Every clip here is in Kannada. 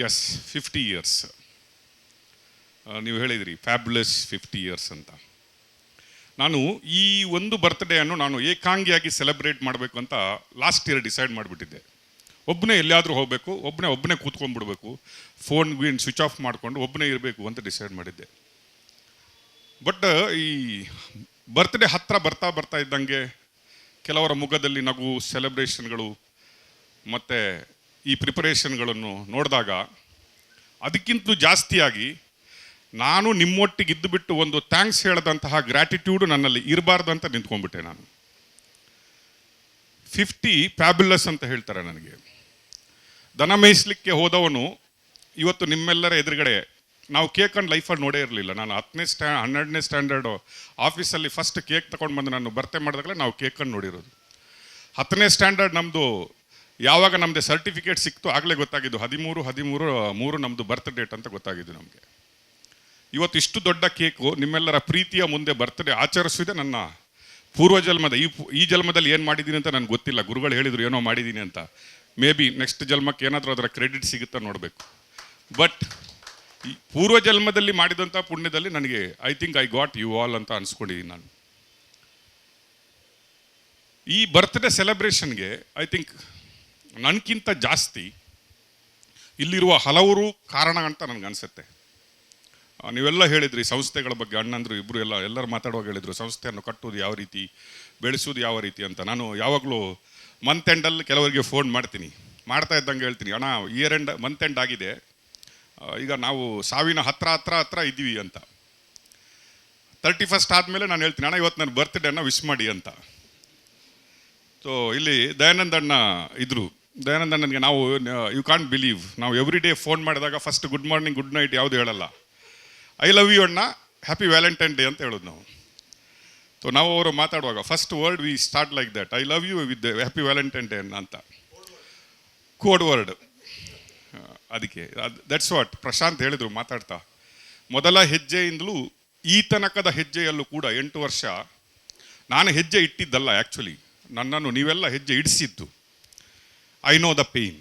S 50 years. ನೀವು ಹೇಳಿದ್ರಿ ಫ್ಯಾಬ್ಯುಲಸ್ 50 ಇಯರ್ಸ್ ಅಂತ. ನಾನು ಈ ಒಂದು ಬರ್ತ್ಡೇಯನ್ನು ನಾನು ಏಕಾಂಗಿಯಾಗಿ ಸೆಲೆಬ್ರೇಟ್ ಮಾಡಬೇಕು ಅಂತ ಲಾಸ್ಟ್ ಇಯರ್ ಡಿಸೈಡ್ ಮಾಡಿಬಿಟ್ಟಿದ್ದೆ. ಒಬ್ಬನೇ ಎಲ್ಲಿಯಾದರೂ ಹೋಗಬೇಕು, ಒಬ್ಬನೇ ಕೂತ್ಕೊಂಡ್ಬಿಡ್ಬೇಕು, ಫೋನ್ ಸ್ವಿಚ್ ಆಫ್ ಮಾಡಿಕೊಂಡು ಒಬ್ಬನೇ ಇರಬೇಕು ಅಂತ ಡಿಸೈಡ್ ಮಾಡಿದ್ದೆ. ಬಟ್ ಈ ಬರ್ತ್ಡೇ ಹತ್ತಿರ ಬರ್ತಾ ಇದ್ದಂಗೆ ಕೆಲವರ ಮುಖದಲ್ಲಿ ನಗು, ಸೆಲೆಬ್ರೇಷನ್ಗಳು ಮತ್ತು ಈ ಪ್ರಿಪರೇಷನ್ಗಳನ್ನು ನೋಡಿದಾಗ ಅದಕ್ಕಿಂತಲೂ ಜಾಸ್ತಿಯಾಗಿ ನಾನು ನಿಮ್ಮೊಟ್ಟಿಗೆ ಇದ್ದುಬಿಟ್ಟು ಒಂದು ಥ್ಯಾಂಕ್ಸ್ ಹೇಳದಂತಹ ಗ್ರ್ಯಾಟಿಟ್ಯೂಡು ನನ್ನಲ್ಲಿ ಇರಬಾರ್ದು ಅಂತ ನಿಂತ್ಕೊಂಡ್ಬಿಟ್ಟೆ ನಾನು. 50 ಫ್ಯಾಬ್ಯುಲಸ್ ಅಂತ ಹೇಳ್ತಾರೆ ನನಗೆ. ದನ ಮೇಯಿಸ್ಲಿಕ್ಕೆ ಹೋದವನು ಇವತ್ತು ನಿಮ್ಮೆಲ್ಲರ ಎದುರುಗಡೆ ನಾವು ಕೇಕನ್ನು ಲೈಫಲ್ಲಿ ನೋಡೇ ಇರಲಿಲ್ಲ. ನಾನು 12ನೇ ಸ್ಟ್ಯಾಂಡರ್ಡು ಆಫೀಸಲ್ಲಿ ಫಸ್ಟ್ ಕೇಕ್ ತೊಗೊಂಡು ಬಂದು ನಾನು ಬರ್ತೆ ಮಾಡಿದಾಗಲೇ ನಾವು ಕೇಕನ್ನು ನೋಡಿರೋದು. 10ನೇ ಸ್ಟ್ಯಾಂಡರ್ಡ್ ನಮ್ಮದು ಯಾವಾಗ ನಮ್ಮದೇ ಸರ್ಟಿಫಿಕೇಟ್ ಸಿಕ್ತು ಆಗಲೇ ಗೊತ್ತಾಗಿದ್ದು 13/13 ನಮ್ಮದು ಬರ್ತ್ ಡೇಟ್ ಅಂತ ಗೊತ್ತಾಗಿದ್ದು ನಮಗೆ. ಇವತ್ತು ಇಷ್ಟು ದೊಡ್ಡ ಕೇಕು ನಿಮ್ಮೆಲ್ಲರ ಪ್ರೀತಿಯ ಮುಂದೆ ಬರ್ತ್ಡೇ ಆಚರಿಸಿದೆ ನನ್ನ ಪೂರ್ವಜನ್ಮದ. ಈ ಜನ್ಮದಲ್ಲಿ ಏನು ಮಾಡಿದ್ದೀನಿ ಅಂತ ನನಗೆ ಗೊತ್ತಿಲ್ಲ. ಗುರುಗಳು ಹೇಳಿದರು ಏನೋ ಮಾಡಿದ್ದೀನಿ ಅಂತ. ಮೇ ಬಿ ನೆಕ್ಸ್ಟ್ ಜನ್ಮಕ್ಕೆ ಏನಾದರೂ ಅದರ ಕ್ರೆಡಿಟ್ ಸಿಗುತ್ತಾ ನೋಡಬೇಕು. ಬಟ್ ಈ ಪೂರ್ವಜನ್ಮದಲ್ಲಿ ಮಾಡಿದಂಥ ಪುಣ್ಯದಲ್ಲಿ ನನಗೆ I think I got you all ಅಂತ ಅನ್ಸ್ಕೊಂಡಿದ್ದೀನಿ ನಾನು. ಈ ಬರ್ತ್ಡೇ ಸೆಲೆಬ್ರೇಷನ್ಗೆ ಐ ಥಿಂಕ್ ನನಗಿಂತ ಜಾಸ್ತಿ ಇಲ್ಲಿರುವ ಹಲವರು ಕಾರಣ ಅಂತ ನನಗನ್ಸುತ್ತೆ. ನೀವೆಲ್ಲ ಹೇಳಿದ್ರಿ ಸಂಸ್ಥೆಗಳ ಬಗ್ಗೆ, ಅಣ್ಣಂದರು ಇಬ್ಬರು ಎಲ್ಲರೂ ಮಾತಾಡುವಾಗ ಹೇಳಿದರು ಸಂಸ್ಥೆಯನ್ನು ಕಟ್ಟೋದು ಯಾವ ರೀತಿ, ಬೆಳೆಸೋದು ಯಾವ ರೀತಿ ಅಂತ. ನಾನು ಯಾವಾಗಲೂ ಮಂತ್ ಎಂಡಲ್ಲಿ ಕೆಲವರಿಗೆ ಫೋನ್ ಮಾಡ್ತಾ ಇದ್ದಂಗೆ ಹೇಳ್ತೀನಿ, ಅಣ್ಣ ಮಂತ್ ಎಂಡ್ ಆಗಿದೆ, ಈಗ ನಾವು ಸಾವಿನ ಹತ್ರ ಇದ್ದೀವಿ ಅಂತ. 31st ಆದಮೇಲೆ ನಾನು ಹೇಳ್ತೀನಿ, ಅಣ್ಣ ಇವತ್ತು ನನ್ನ ಬರ್ತ್ಡೇನ ವಿಶ್ ಮಾಡಿ ಅಂತ. ಸೊ ಇಲ್ಲಿ ದಯಾನಂದ ಅಣ್ಣ ಇದ್ದರು. ದಯಾನಂದ ಅಣ್ಣನಿಗೆ ನಾವು ಯು ಕಾಂಟ್ ಬಿಲೀವ್, ನಾವು ಎವ್ರಿ ಡೇ ಫೋನ್ ಮಾಡಿದಾಗ first good morning good night ಯಾವುದು ಹೇಳಲ್ಲ, ಐ ಲವ್ ಯು ಅಣ್ಣ, ಹ್ಯಾಪಿ ವ್ಯಾಲೆಂಟೈನ್ ಡೇ ಅಂತ ಹೇಳೋದು ನಾವು. ಸೊ ನಾವು ಅವರು ಮಾತಾಡುವಾಗ first word we start like that, I love you with happy valentine day ಅಂತ ಕೋಡ್ ವರ್ಡ್. ಅದಕ್ಕೆ ದಟ್ಸ್ ವಾಟ್ ಪ್ರಶಾಂತ್ ಹೇಳಿದರು ಮಾತಾಡ್ತಾ. ಮೊದಲ ಹೆಜ್ಜೆಯಿಂದಲೂ ಈ ತನಕದ ಹೆಜ್ಜೆಯಲ್ಲೂ ಕೂಡ 8 ವರ್ಷ ನಾನು ಹೆಜ್ಜೆ ಇಟ್ಟಿದ್ದಲ್ಲ, ಆ್ಯಕ್ಚುಲಿ ನನ್ನನ್ನು ನೀವೆಲ್ಲ ಹೆಜ್ಜೆ ಇಡಿಸಿದ್ದು. I know the pain.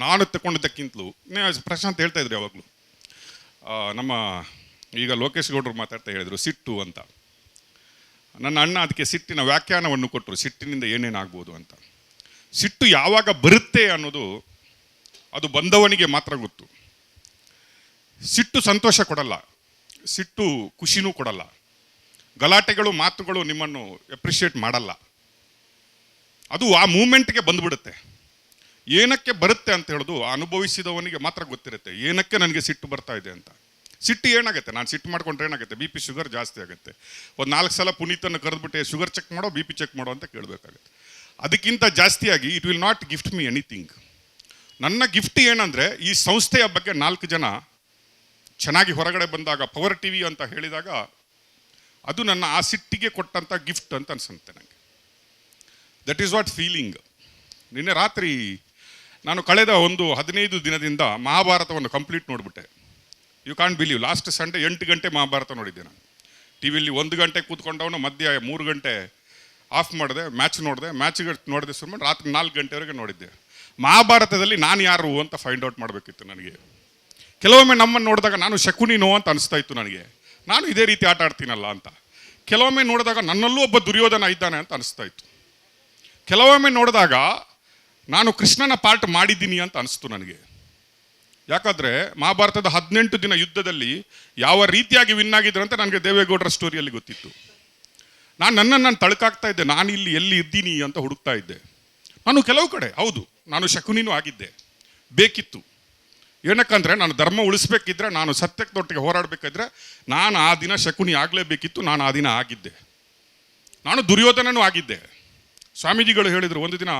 ನಾನು ತಗೊಂಡದಕ್ಕಿಂತಲೂ ಪ್ರಶಾಂತ್ ಹೇಳ್ತಾ ಇದ್ರು ಯಾವಾಗಲೂ. ನಮ್ಮ ಈಗ ಲೋಕೇಶ್ ಗೌಡರು ಮಾತಾಡ್ತಾ ಹೇಳಿದರು ಸಿಟ್ಟು ಅಂತ. ನನ್ನ ಅಣ್ಣ ಅದಕ್ಕೆ ಸಿಟ್ಟಿನ ವ್ಯಾಖ್ಯಾನವನ್ನು ಕೊಟ್ಟರು, ಸಿಟ್ಟಿನಿಂದ ಏನೇನಾಗ್ಬೋದು ಅಂತ. ಸಿಟ್ಟು ಯಾವಾಗ ಬರುತ್ತೆ ಅನ್ನೋದು ಅದು ಬಂದವನಿಗೆ ಮಾತ್ರ ಗೊತ್ತು. ಸಿಟ್ಟು ಸಂತೋಷ ಕೊಡಲ್ಲ, ಸಿಟ್ಟು ಖುಷಿನೂ ಕೊಡಲ್ಲ, ಗಲಾಟೆಗಳು ಮಾತುಗಳು ನಿಮ್ಮನ್ನು ಎಪ್ರಿಷಿಯೇಟ್ ಮಾಡಲ್ಲ. ಅದು ಆ ಮೂಮೆಂಟ್ಗೆ ಬಂದುಬಿಡುತ್ತೆ. ಏನಕ್ಕೆ ಬರುತ್ತೆ ಅಂತ ಹೇಳೋದು ಅನುಭವಿಸಿದವನಿಗೆ ಮಾತ್ರ ಗೊತ್ತಿರುತ್ತೆ, ಏನಕ್ಕೆ ನನಗೆ ಸಿಟ್ಟು ಬರ್ತಾ ಇದೆ ಅಂತ. ಸಿಟ್ಟು ಏನಾಗುತ್ತೆ, ನಾನು ಸಿಟ್ಟು ಮಾಡ್ಕೊಂಡ್ರೆ ಏನಾಗುತ್ತೆ, ಬಿ ಪಿ ಶುಗರ್ ಜಾಸ್ತಿ ಆಗುತ್ತೆ. ಒಂದು 4 ಸಲ ಪುನೀತನ್ನು ಕರೆದ್ಬಿಟ್ಟೆ ಶುಗರ್ ಚೆಕ್ ಮಾಡೋ ಬಿ ಪಿ ಚೆಕ್ ಮಾಡೋ ಅಂತ ಕೇಳಬೇಕಾಗುತ್ತೆ. ಅದಕ್ಕಿಂತ ಜಾಸ್ತಿಯಾಗಿ it will not gift me anything. ನನ್ನ ಗಿಫ್ಟ್ ಏನಂದರೆ ಈ ಸಂಸ್ಥೆಯ ಬಗ್ಗೆ 4 ಜನ ಚೆನ್ನಾಗಿ ಹೊರಗಡೆ ಬಂದಾಗ ಪವರ್ ಟಿವಿ ಅಂತ ಹೇಳಿದಾಗ ಅದು ನನ್ನ ಆ ಸಿಟ್ಟಿಗೆ ಕೊಟ್ಟಂಥ ಗಿಫ್ಟ್ ಅಂತ ಅನ್ಸುತ್ತೆ ನನಗೆ. That is what feeling. ನಿನ್ನೆ ರಾತ್ರಿ ನಾನು ಕಳೆದ ಒಂದು 15 ದಿನದಿಂದ ಮಹಾಭಾರತವನ್ನು ಕಂಪ್ಲೀಟ್ ನೋಡಿಬಿಟ್ಟೆ. You can't believe, last Sunday 8 ಗಂಟೆ ಮಹಾಭಾರತ ನೋಡಿದ್ದೆ ನಾನು. ಟಿ ವಿಲಿ 1 ಗಂಟೆ ಕೂತ್ಕೊಂಡವನು ಮಧ್ಯ 3 ಗಂಟೆ ಆಫ್ ಮಾಡಿದೆ, ಮ್ಯಾಚ್ ನೋಡಿದೆ ಸುಮ್ಮನೆ ರಾತ್ರಿ 4 ಗಂಟೆವರೆಗೆ ನೋಡಿದ್ದೆ. ಮಹಾಭಾರತದಲ್ಲಿ ನಾನು ಯಾರು ಅಂತ ಫೈಂಡ್ ಔಟ್ ಮಾಡಬೇಕಿತ್ತು ನನಗೆ. ಕೆಲವೊಮ್ಮೆ ನಮ್ಮನ್ನು ನೋಡಿದಾಗ ನಾನು ಶಕುನಿನೋ ಅಂತ ಅನಿಸ್ತಾ ಇತ್ತು ನನಗೆ, ನಾನು ಇದೇ ರೀತಿ ಆಟ ಆಡ್ತೀನಲ್ಲ ಅಂತ. ಕೆಲವೊಮ್ಮೆ ನೋಡಿದಾಗ ನನ್ನಲ್ಲೂ ಒಬ್ಬ ದುರ್ಯೋಧನ ಇದ್ದಾನೆ ಅಂತ ಅನಿಸ್ತಾ ಇತ್ತು. ಕೆಲವೊಮ್ಮೆ ನೋಡಿದಾಗ ನಾನು ಕೃಷ್ಣನ ಪಾರ್ಟ್ ಮಾಡಿದ್ದೀನಿ ಅಂತ ಅನಿಸ್ತು ನನಗೆ. ಯಾಕಂದರೆ ಮಹಾಭಾರತದ 18 ದಿನ ಯುದ್ಧದಲ್ಲಿ ಯಾವ ರೀತಿಯಾಗಿ ವಿನ್ ಆಗಿದ್ರು ಅಂತ ನನಗೆ ದೇವೇಗೌಡರ ಸ್ಟೋರಿಯಲ್ಲಿ ಗೊತ್ತಿತ್ತು. ನಾನು ತಳ್ಕಾಗ್ತಾ ಇದ್ದೆ, ನಾನು ಇಲ್ಲಿ ಎಲ್ಲಿ ಇದ್ದೀನಿ ಅಂತ ಹುಡುಕ್ತಾ ಇದ್ದೆ. ನಾನು ಕೆಲವು ಕಡೆ ಹೌದು ನಾನು ಶಕುನಿನೂ ಆಗಿದ್ದೆ, ಬೇಕಿತ್ತು. ಏನಕ್ಕಂದರೆ ನಾನು ಧರ್ಮ ಉಳಿಸ್ಬೇಕಿದ್ರೆ, ನಾನು ಸತ್ಯದೊಟ್ಟಿಗೆ ಹೋರಾಡಬೇಕಿದ್ರೆ ನಾನು ಆ ದಿನ ಶಕುನಿ ಆಗಲೇಬೇಕಿತ್ತು. ನಾನು ಆ ದಿನ ಆಗಿದ್ದೆ. ನಾನು ದುರ್ಯೋಧನನೂ ಆಗಿದ್ದೆ. ಸ್ವಾಮೀಜಿಗಳು ಹೇಳಿದರು ಒಂದು ದಿನ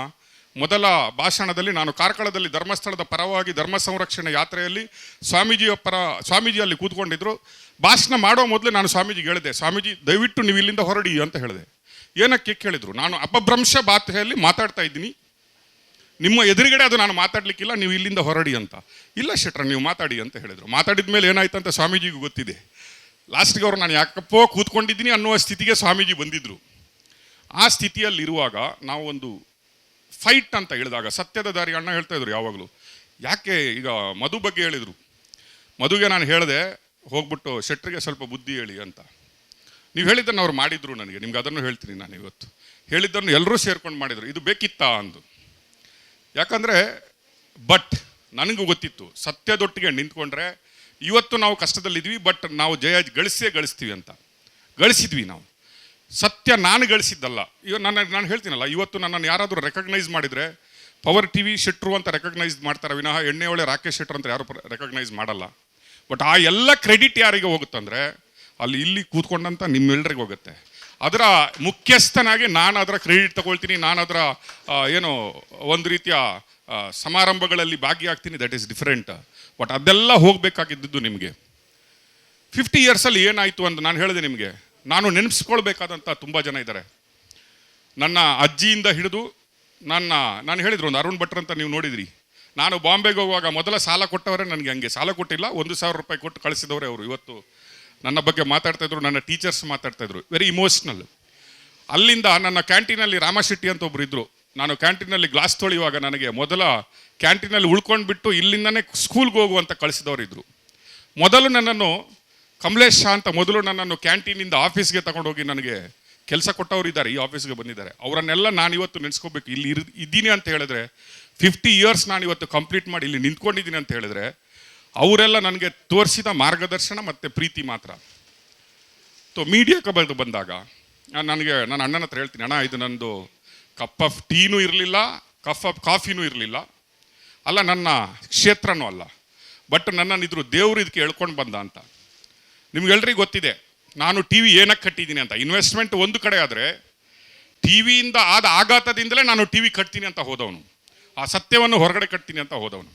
ಮೊದಲ ಭಾಷಣದಲ್ಲಿ, ನಾನು ಕಾರ್ಕಳದಲ್ಲಿ ಧರ್ಮಸ್ಥಳದ ಪರವಾಗಿ ಧರ್ಮ ಸಂರಕ್ಷಣೆ ಯಾತ್ರೆಯಲ್ಲಿ ಸ್ವಾಮೀಜಿ ಅಲ್ಲಿ ಕೂತ್ಕೊಂಡಿದ್ರು. ಭಾಷಣ ಮಾಡೋ ಮೊದಲೇ ನಾನು ಸ್ವಾಮೀಜಿಗೆ ಹೇಳಿದೆ, ಸ್ವಾಮೀಜಿ ದಯವಿಟ್ಟು ನೀವು ಇಲ್ಲಿಂದ ಹೊರಡಿ ಅಂತ ಹೇಳಿದೆ. ಏನಕ್ಕೆ ಕೇಳಿದ್ರು, ನಾನು ಅಪಭ್ರಂಶ ಭಾಷೆಯಲ್ಲಿ ಮಾತಾಡ್ತಾ ಇದ್ದೀನಿ, ನಿಮ್ಮ ಎದುರುಗಡೆ ಅದು ನಾನು ಮಾತಾಡಲಿಕ್ಕಿಲ್ಲ, ನೀವು ಇಲ್ಲಿಂದ ಹೊರಡಿ ಅಂತ. ಇಲ್ಲ ಶೆಟ್ರ ನೀವು ಮಾತಾಡಿ ಅಂತ ಹೇಳಿದರು. ಮಾತಾಡಿದ ಮೇಲೆ ಏನಾಯ್ತು ಅಂತ ಸ್ವಾಮೀಜಿಗೂ ಗೊತ್ತಿದೆ. ಲಾಸ್ಟ್ಗೆ ಅವರು ನಾನು ಯಾಕಪ್ಪೋ ಕೂತ್ಕೊಂಡಿದ್ದೀನಿ ಅನ್ನುವ ಸ್ಥಿತಿಗೆ ಸ್ವಾಮೀಜಿ ಬಂದಿದ್ದರು. ಆ ಸ್ಥಿತಿಯಲ್ಲಿರುವಾಗ ನಾವು ಒಂದು ಫೈಟ್ ಅಂತ ಹೇಳಿದಾಗ, ಸತ್ಯದ ದಾರಿ ಅಣ್ಣ ಹೇಳ್ತಾ ಇದ್ರು ಯಾವಾಗಲೂ, ಯಾಕೆ ಈಗ ಮಧು ಬಗ್ಗೆ ಹೇಳಿದರು, ಮಧುಗೆ ನಾನು ಹೇಳಿದೆ ಹೋಗ್ಬಿಟ್ಟು ಶೆಟ್ರಿಗೆ ಸ್ವಲ್ಪ ಬುದ್ಧಿ ಹೇಳಿ ಅಂತ. ನೀವು ಹೇಳಿದ್ದನ್ನು ಅವ್ರು ಮಾಡಿದ್ರು ನನಗೆ, ನಿಮ್ಗೆ ಅದನ್ನು ಹೇಳ್ತೀನಿ ನಾನು ಇವತ್ತು. ಹೇಳಿದ್ದನ್ನು ಎಲ್ಲರೂ ಸೇರ್ಕೊಂಡು ಮಾಡಿದರು, ಇದು ಬೇಕಿತ್ತಾ ಅಂದು. ಯಾಕಂದರೆ ಬಟ್ ನನಗೂ ಗೊತ್ತಿತ್ತು ಸತ್ಯದೊಟ್ಟಿಗೆ ನಿಂತ್ಕೊಂಡ್ರೆ ಇವತ್ತು ನಾವು ಕಷ್ಟದಲ್ಲಿದ್ವಿ, ಬಟ್ ನಾವು ಜಯ ಗಳಿಸ್ತೀವಿ ಅಂತ. ಗಳಿಸಿದ್ವಿ ನಾವು. ಸತ್ಯ ನಾನು ಗಳಿಸಿದ್ದಲ್ಲ. ಈಗ ನಾನು ಹೇಳ್ತೀನಲ್ಲ, ಇವತ್ತು ನನ್ನನ್ನು ಯಾರಾದರೂ ರೆಕಗ್ನೈಸ್ ಮಾಡಿದರೆ ಪವರ್ ಟಿವಿ ಶೆಟ್ರು ಅಂತ ರೆಕಗ್ನೈಸ್ ಮಾಡ್ತಾರೆ ವಿನಃ ಎಣ್ಣೆ ಒಳ್ಳೆ ರಾಕೇಶ್ ಶೆಟ್ರು ಅಂತ ಯಾರು ರೆಕಗ್ನೈಸ್ ಮಾಡಲ್ಲ. ಬಟ್ ಆ ಎಲ್ಲ ಕ್ರೆಡಿಟ್ ಯಾರಿಗೆ ಹೋಗುತ್ತಂದರೆ ಅಲ್ಲಿ ಇಲ್ಲಿ ಕೂತ್ಕೊಂಡಂತ ನಿಮ್ಮೆಲ್ಲರಿಗೆ ಹೋಗುತ್ತೆ. ಅದರ ಮುಖ್ಯಸ್ಥನಾಗಿ ನಾನು ಅದರ ಕ್ರೆಡಿಟ್ ತಗೊಳ್ತೀನಿ, ನಾನು ಅದರ ಏನು ಒಂದು ರೀತಿಯ ಸಮಾರಂಭಗಳಲ್ಲಿ ಭಾಗಿಯಾಗ್ತೀನಿ, ದಟ್ ಈಸ್ ಡಿಫರೆಂಟ್. ಬಟ್ ಅದೆಲ್ಲ ಹೋಗಬೇಕಾಗಿದ್ದು ನಿಮಗೆ 50 ಇಯರ್ಸಲ್ಲಿ ಏನಾಯಿತು ಅಂತ ನಾನು ಹೇಳಿದೆ ನಿಮಗೆ. ನಾನು ನೆನೆಸ್ಕೊಳ್ಬೇಕಾದಂಥ ತುಂಬ ಜನ ಇದ್ದಾರೆ. ನನ್ನ ಅಜ್ಜಿಯಿಂದ ಹಿಡಿದು ನಾನು ಹೇಳಿದ್ರು, ಒಂದು ಅರುಣ್ ಭಟ್ರ್ ಅಂತ ನೀವು ನೋಡಿದ್ರಿ. ನಾನು ಬಾಂಬೆಗೆ ಹೋಗುವಾಗ ಮೊದಲ ಸಾಲ ಕೊಟ್ಟವರೇ ನನಗೆ. ಹಂಗೆ ಸಾಲ ಕೊಟ್ಟಿಲ್ಲ, 1,000 ರೂಪಾಯಿ ಕೊಟ್ಟು ಕಳಿಸಿದವರೇ ಅವರು. ಇವತ್ತು ನನ್ನ ಬಗ್ಗೆ ಮಾತಾಡ್ತಾಯಿದ್ರು, ನನ್ನ ಟೀಚರ್ಸ್ ಮಾತಾಡ್ತಾಯಿದ್ರು, ವೆರಿ ಇಮೋಷ್ನಲ್. ಅಲ್ಲಿಂದ ನನ್ನ ಕ್ಯಾಂಟೀನಲ್ಲಿ ರಾಮಶೆಟ್ಟಿ ಅಂತ ಒಬ್ರು ಇದ್ದರು. ನಾನು ಕ್ಯಾಂಟೀನಲ್ಲಿ ಗ್ಲಾಸ್ ತೊಳೆಯುವಾಗ ನನಗೆ ಮೊದಲ ಕ್ಯಾಂಟೀನಲ್ಲಿ ಉಳ್ಕೊಂಡು ಬಿಟ್ಟು ಇಲ್ಲಿಂದನೇ ಸ್ಕೂಲ್ಗೆ ಹೋಗುವಂತ ಕಳಿಸಿದವರು ಇದ್ದರು. ಮೊದಲು ನನ್ನನ್ನು ಕಮಲೇಶ್ ಶಾ ಅಂತ ಮೊದಲು ನನ್ನನ್ನು ಕ್ಯಾಂಟೀನಿಂದ ಆಫೀಸ್ಗೆ ತಗೊಂಡೋಗಿ ನನಗೆ ಕೆಲಸ ಕೊಟ್ಟವರು ಇದ್ದಾರೆ, ಈ ಆಫೀಸ್ಗೆ ಬಂದಿದ್ದಾರೆ. ಅವರನ್ನೆಲ್ಲ ನಾನು ಇವತ್ತು ನೆನೆಸ್ಕೋಬೇಕು. ಇಲ್ಲಿ ಇದ್ದೀನಿ ಅಂತ ಹೇಳಿದ್ರೆ 50 ಇಯರ್ಸ್ ನಾನು ಇವತ್ತು ಕಂಪ್ಲೀಟ್ ಮಾಡಿ ಇಲ್ಲಿ ನಿಂತ್ಕೊಂಡಿದ್ದೀನಿ ಅಂತ ಹೇಳಿದ್ರೆ ಅವರೆಲ್ಲ ನನಗೆ ತೋರಿಸಿದ ಮಾರ್ಗದರ್ಶನ ಮತ್ತು ಪ್ರೀತಿ ಮಾತ್ರ. ಮೀಡಿಯಾಕ್ಕೆ ಬಂದಾಗ ನನ್ನ ಅಣ್ಣನ ಹತ್ರ ಹೇಳ್ತೀನಿ, ಅಣ್ಣ ಇದು ನಂದು ಕಪ್ ಆಫ್ ಟೀನೂ ಇರಲಿಲ್ಲ, ಕಪ್ ಆಫ್ ಕಾಫಿನೂ ಇರಲಿಲ್ಲ, ಅಲ್ಲ ನನ್ನ ಕ್ಷೇತ್ರನೂ ಅಲ್ಲ, ಬಟ್ ನನ್ನನ್ನು ಇದ್ರು ದೇವರು ಇದಕ್ಕೆ ಹೇಳ್ಕೊಂಡು ಬಂದ ಅಂತ. ನಿಮ್ಗೆಲ್ರಿಗೂ ಗೊತ್ತಿದೆ ನಾನು ಟಿ ವಿ ಏನಕ್ಕೆ ಕಟ್ಟಿದ್ದೀನಿ ಅಂತ. ಇನ್ವೆಸ್ಟ್ಮೆಂಟ್ ಒಂದು ಕಡೆ ಆದರೆ ಟಿ ವಿಯಿಂದ ಆದ ಆಘಾತದಿಂದಲೇ ನಾನು ಟಿ ವಿ ಕಟ್ತೀನಿ ಅಂತ ಹೋದವನು, ಆ ಸತ್ಯವನ್ನು ಹೊರಗಡೆ ಕಟ್ತೀನಿ ಅಂತ ಹೋದವನು.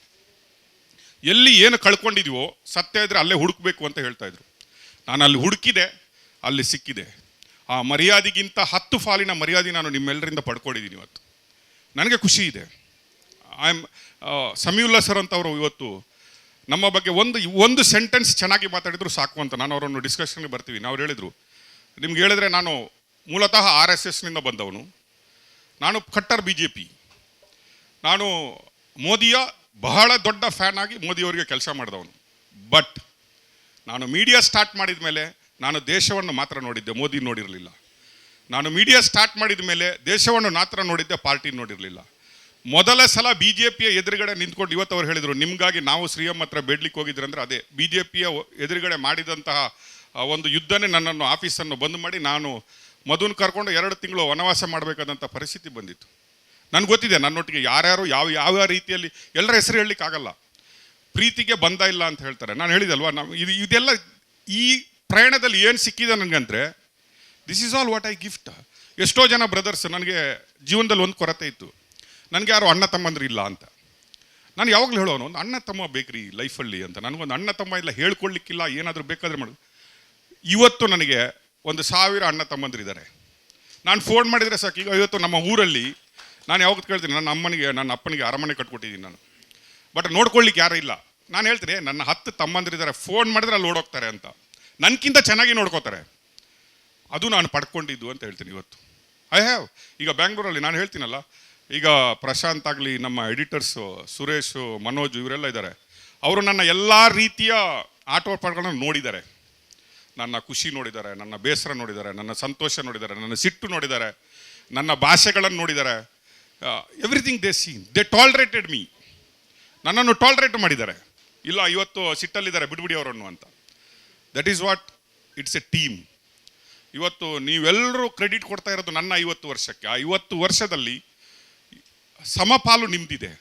ಎಲ್ಲಿ ಏನು ಕಳ್ಕೊಂಡಿದೀವೋ ಸತ್ಯ ಇದ್ರೆ ಅಲ್ಲೇ ಹುಡುಕ್ಬೇಕು ಅಂತ ಹೇಳ್ತಾ ಇದ್ರು. ನಾನು ಅಲ್ಲಿ ಹುಡುಕಿದೆ, ಅಲ್ಲಿ ಸಿಕ್ಕಿದೆ. ಆ ಮರ್ಯಾದೆಗಿಂತ 10 ಪಾಲಿನ ಮರ್ಯಾದೆ ನಾನು ನಿಮ್ಮೆಲ್ಲರಿಂದ ಪಡ್ಕೊಂಡಿದ್ದೀನಿ ಇವತ್ತು. ನನಗೆ ಖುಷಿ ಇದೆ. ಸಮೀವುಲ್ಲಾ ಸರ್ ಅಂತವರು ಇವತ್ತು ನಮ್ಮ ಬಗ್ಗೆ ಒಂದು ಸೆಂಟೆನ್ಸ್ ಚೆನ್ನಾಗಿ ಮಾತಾಡಿದ್ರು ಸಾಕು ಅಂತ. ನಾನು ಅವರನ್ನು ಡಿಸ್ಕಷನ್ಗೆ ಬರ್ತೀವಿ. ನಾವು ಹೇಳಿದರು, ನಿಮ್ಗೆ ಹೇಳಿದ್ರೆ ನಾನು ಮೂಲತಃ RSSನಿಂದ ಬಂದವನು, ನಾನು ಕಟ್ಟರ್ BJP, ನಾನು ಮೋದಿಯ ಬಹಳ ದೊಡ್ಡ ಫ್ಯಾನ್ ಆಗಿ ಮೋದಿಯವರಿಗೆ ಕೆಲಸ ಮಾಡಿದವನು. ಬಟ್ ನಾನು ಮೀಡಿಯಾ ಸ್ಟಾರ್ಟ್ ಮಾಡಿದ ಮೇಲೆ ನಾನು ದೇಶವನ್ನು ಮಾತ್ರ ನೋಡಿದ್ದೆ, ಮೋದಿ ನೋಡಿರಲಿಲ್ಲ. ನಾನು ಮೀಡಿಯಾ ಸ್ಟಾರ್ಟ್ ಮಾಡಿದ ಮೇಲೆ ದೇಶವನ್ನು ಮಾತ್ರ ನೋಡಿದ್ದೆ, ಪಾರ್ಟಿ ನೋಡಿರಲಿಲ್ಲ. ಮೊದಲ ಸಲ BJPಯ ಎದುರುಗಡೆ ನಿಂತ್ಕೊಂಡು ಇವತ್ತು ಅವ್ರು ಹೇಳಿದರು, ನಿಮಗಾಗಿ ನಾವು ಶ್ರೀಯಂ ಹತ್ರ ಬೇಡ್ಲಿಕ್ಕೆ ಹೋಗಿದ್ರಂದ್ರೆ ಅದೇ BJPಯ ಎದುರುಗಡೆ ಮಾಡಿದಂತಹ ಒಂದು ಯುದ್ಧನೇ ನನ್ನನ್ನು ಆಫೀಸನ್ನು ಬಂದ್ ಮಾಡಿ ನಾನು ಮಧುನ್ ಕರ್ಕೊಂಡು 2 ತಿಂಗಳು ವನವಾಸ ಮಾಡಬೇಕಾದಂಥ ಪರಿಸ್ಥಿತಿ ಬಂದಿತ್ತು. ನನಗೆ ಗೊತ್ತಿದೆ ನನ್ನೊಟ್ಟಿಗೆ ಯಾರ್ಯಾರು ಯಾವ ರೀತಿಯಲ್ಲಿ ಎಲ್ಲರ ಹೆಸರು ಹೇಳಲಿಕ್ಕಾಗಲ್ಲ. ಪ್ರೀತಿಗೆ ಬಂದ ಇಲ್ಲ ಅಂತ ಹೇಳ್ತಾರೆ. ನಾನು ಹೇಳಿದಲ್ವಾ, ಇದೆಲ್ಲ ಈ ಪ್ರಯಾಣದಲ್ಲಿ ಏನು ಸಿಕ್ಕಿದೆ ನನಗಂದರೆ this is all what I gift. ಎಷ್ಟೋ ಜನ ಬ್ರದರ್ಸ್ ನನಗೆ ಜೀವನದಲ್ಲಿ ಒಂದು ಕೊರತೆ ಇತ್ತು, ನನಗೆ ಯಾರು ಅಣ್ಣ ತಮ್ಮಂದ್ರು ಇಲ್ಲ ಅಂತ. ನಾನು ಯಾವಾಗಲೂ ಹೇಳೋನು, ಒಂದು ಅಣ್ಣ ತಮ್ಮ ಬೇಕ್ರಿ ಲೈಫಲ್ಲಿ ಅಂತ. ನನಗೊಂದು ಅಣ್ಣ ತಮ್ಮ ಇಲ್ಲ, ಹೇಳ್ಕೊಳ್ಳಿಕ್ಕಿಲ್ಲ, ಏನಾದರೂ ಬೇಕಾದರೆ ಮಾಡು. ಇವತ್ತು ನನಗೆ 1,000 ಅಣ್ಣ ತಮ್ಮಂದಿರಿದ್ದಾರೆ. ನಾನು ಫೋನ್ ಮಾಡಿದರೆ ಸಾಕು. ಈಗ ಇವತ್ತು ನಮ್ಮ ಊರಲ್ಲಿ ನಾನು ಯಾವಾಗ ಕೇಳ್ತೀನಿ, ನನ್ನ ಅಪ್ಪನಿಗೆ ಅರಮನೆ ಕಟ್ಕೊಟ್ಟಿದ್ದೀನಿ ನಾನು, ಬಟ್ ನೋಡ್ಕೊಳ್ಳಿಕ್ಕೆ ಯಾರೂ ಇಲ್ಲ. ನಾನು ಹೇಳ್ತೀನಿ, ನನ್ನ 10 ತಮ್ಮಂದಿರಿದ್ದಾರೆ, ಫೋನ್ ಮಾಡಿದ್ರೆ ಅಲ್ಲಿ ಓಡೋಗ್ತಾರೆ ಅಂತ, ನನಗಿಂತ ಚೆನ್ನಾಗಿ ನೋಡ್ಕೋತಾರೆ. ಅದು ನಾನು ಪಡ್ಕೊಂಡಿದ್ದು ಅಂತ ಹೇಳ್ತೀನಿ ಇವತ್ತು. I have. ಈಗ ಬ್ಯಾಂಗ್ಳೂರಲ್ಲಿ ನಾನು ಹೇಳ್ತೀನಲ್ಲ, ಈಗ ಪ್ರಶಾಂತ್ ಆಗಲಿ, ನಮ್ಮ ಎಡಿಟರ್ಸು ಸುರೇಶು, ಮನೋಜ್, ಇವರೆಲ್ಲ ಇದ್ದಾರೆ. ಅವರು ನನ್ನ ಎಲ್ಲ ರೀತಿಯ ಆಟೋಪಗಳನ್ನು ನೋಡಿದ್ದಾರೆ. ನನ್ನ ಖುಷಿ ನೋಡಿದ್ದಾರೆ, ನನ್ನ ಬೇಸರ ನೋಡಿದ್ದಾರೆ, ನನ್ನ ಸಂತೋಷ ನೋಡಿದ್ದಾರೆ, ನನ್ನ ಸಿಟ್ಟು ನೋಡಿದ್ದಾರೆ, ನನ್ನ ಭಾಷೆಗಳನ್ನು ನೋಡಿದ್ದಾರೆ. Everything they seen, they tolerated me. ನನ್ನನ್ನು ಟಾಲ್ರೇಟ್ ಮಾಡಿದ್ದಾರೆ. ಇಲ್ಲ ಇವತ್ತು ಸಿಟ್ಟಲ್ಲಿದ್ದಾರೆ, ಬಿಡ್ಬಿಡಿ ಅವರನ್ನು ಅಂತ. That is what it's a team. ಇವತ್ತು ನೀವೆಲ್ಲರೂ ಕ್ರೆಡಿಟ್ ಕೊಡ್ತಾ ಇರೋದು ನನ್ನ 50 ವರ್ಷಕ್ಕೆ. ಆ 50 ವರ್ಷದಲ್ಲಿ ಸಮಪಾಲು ನಿಮ್ದಿದೆ.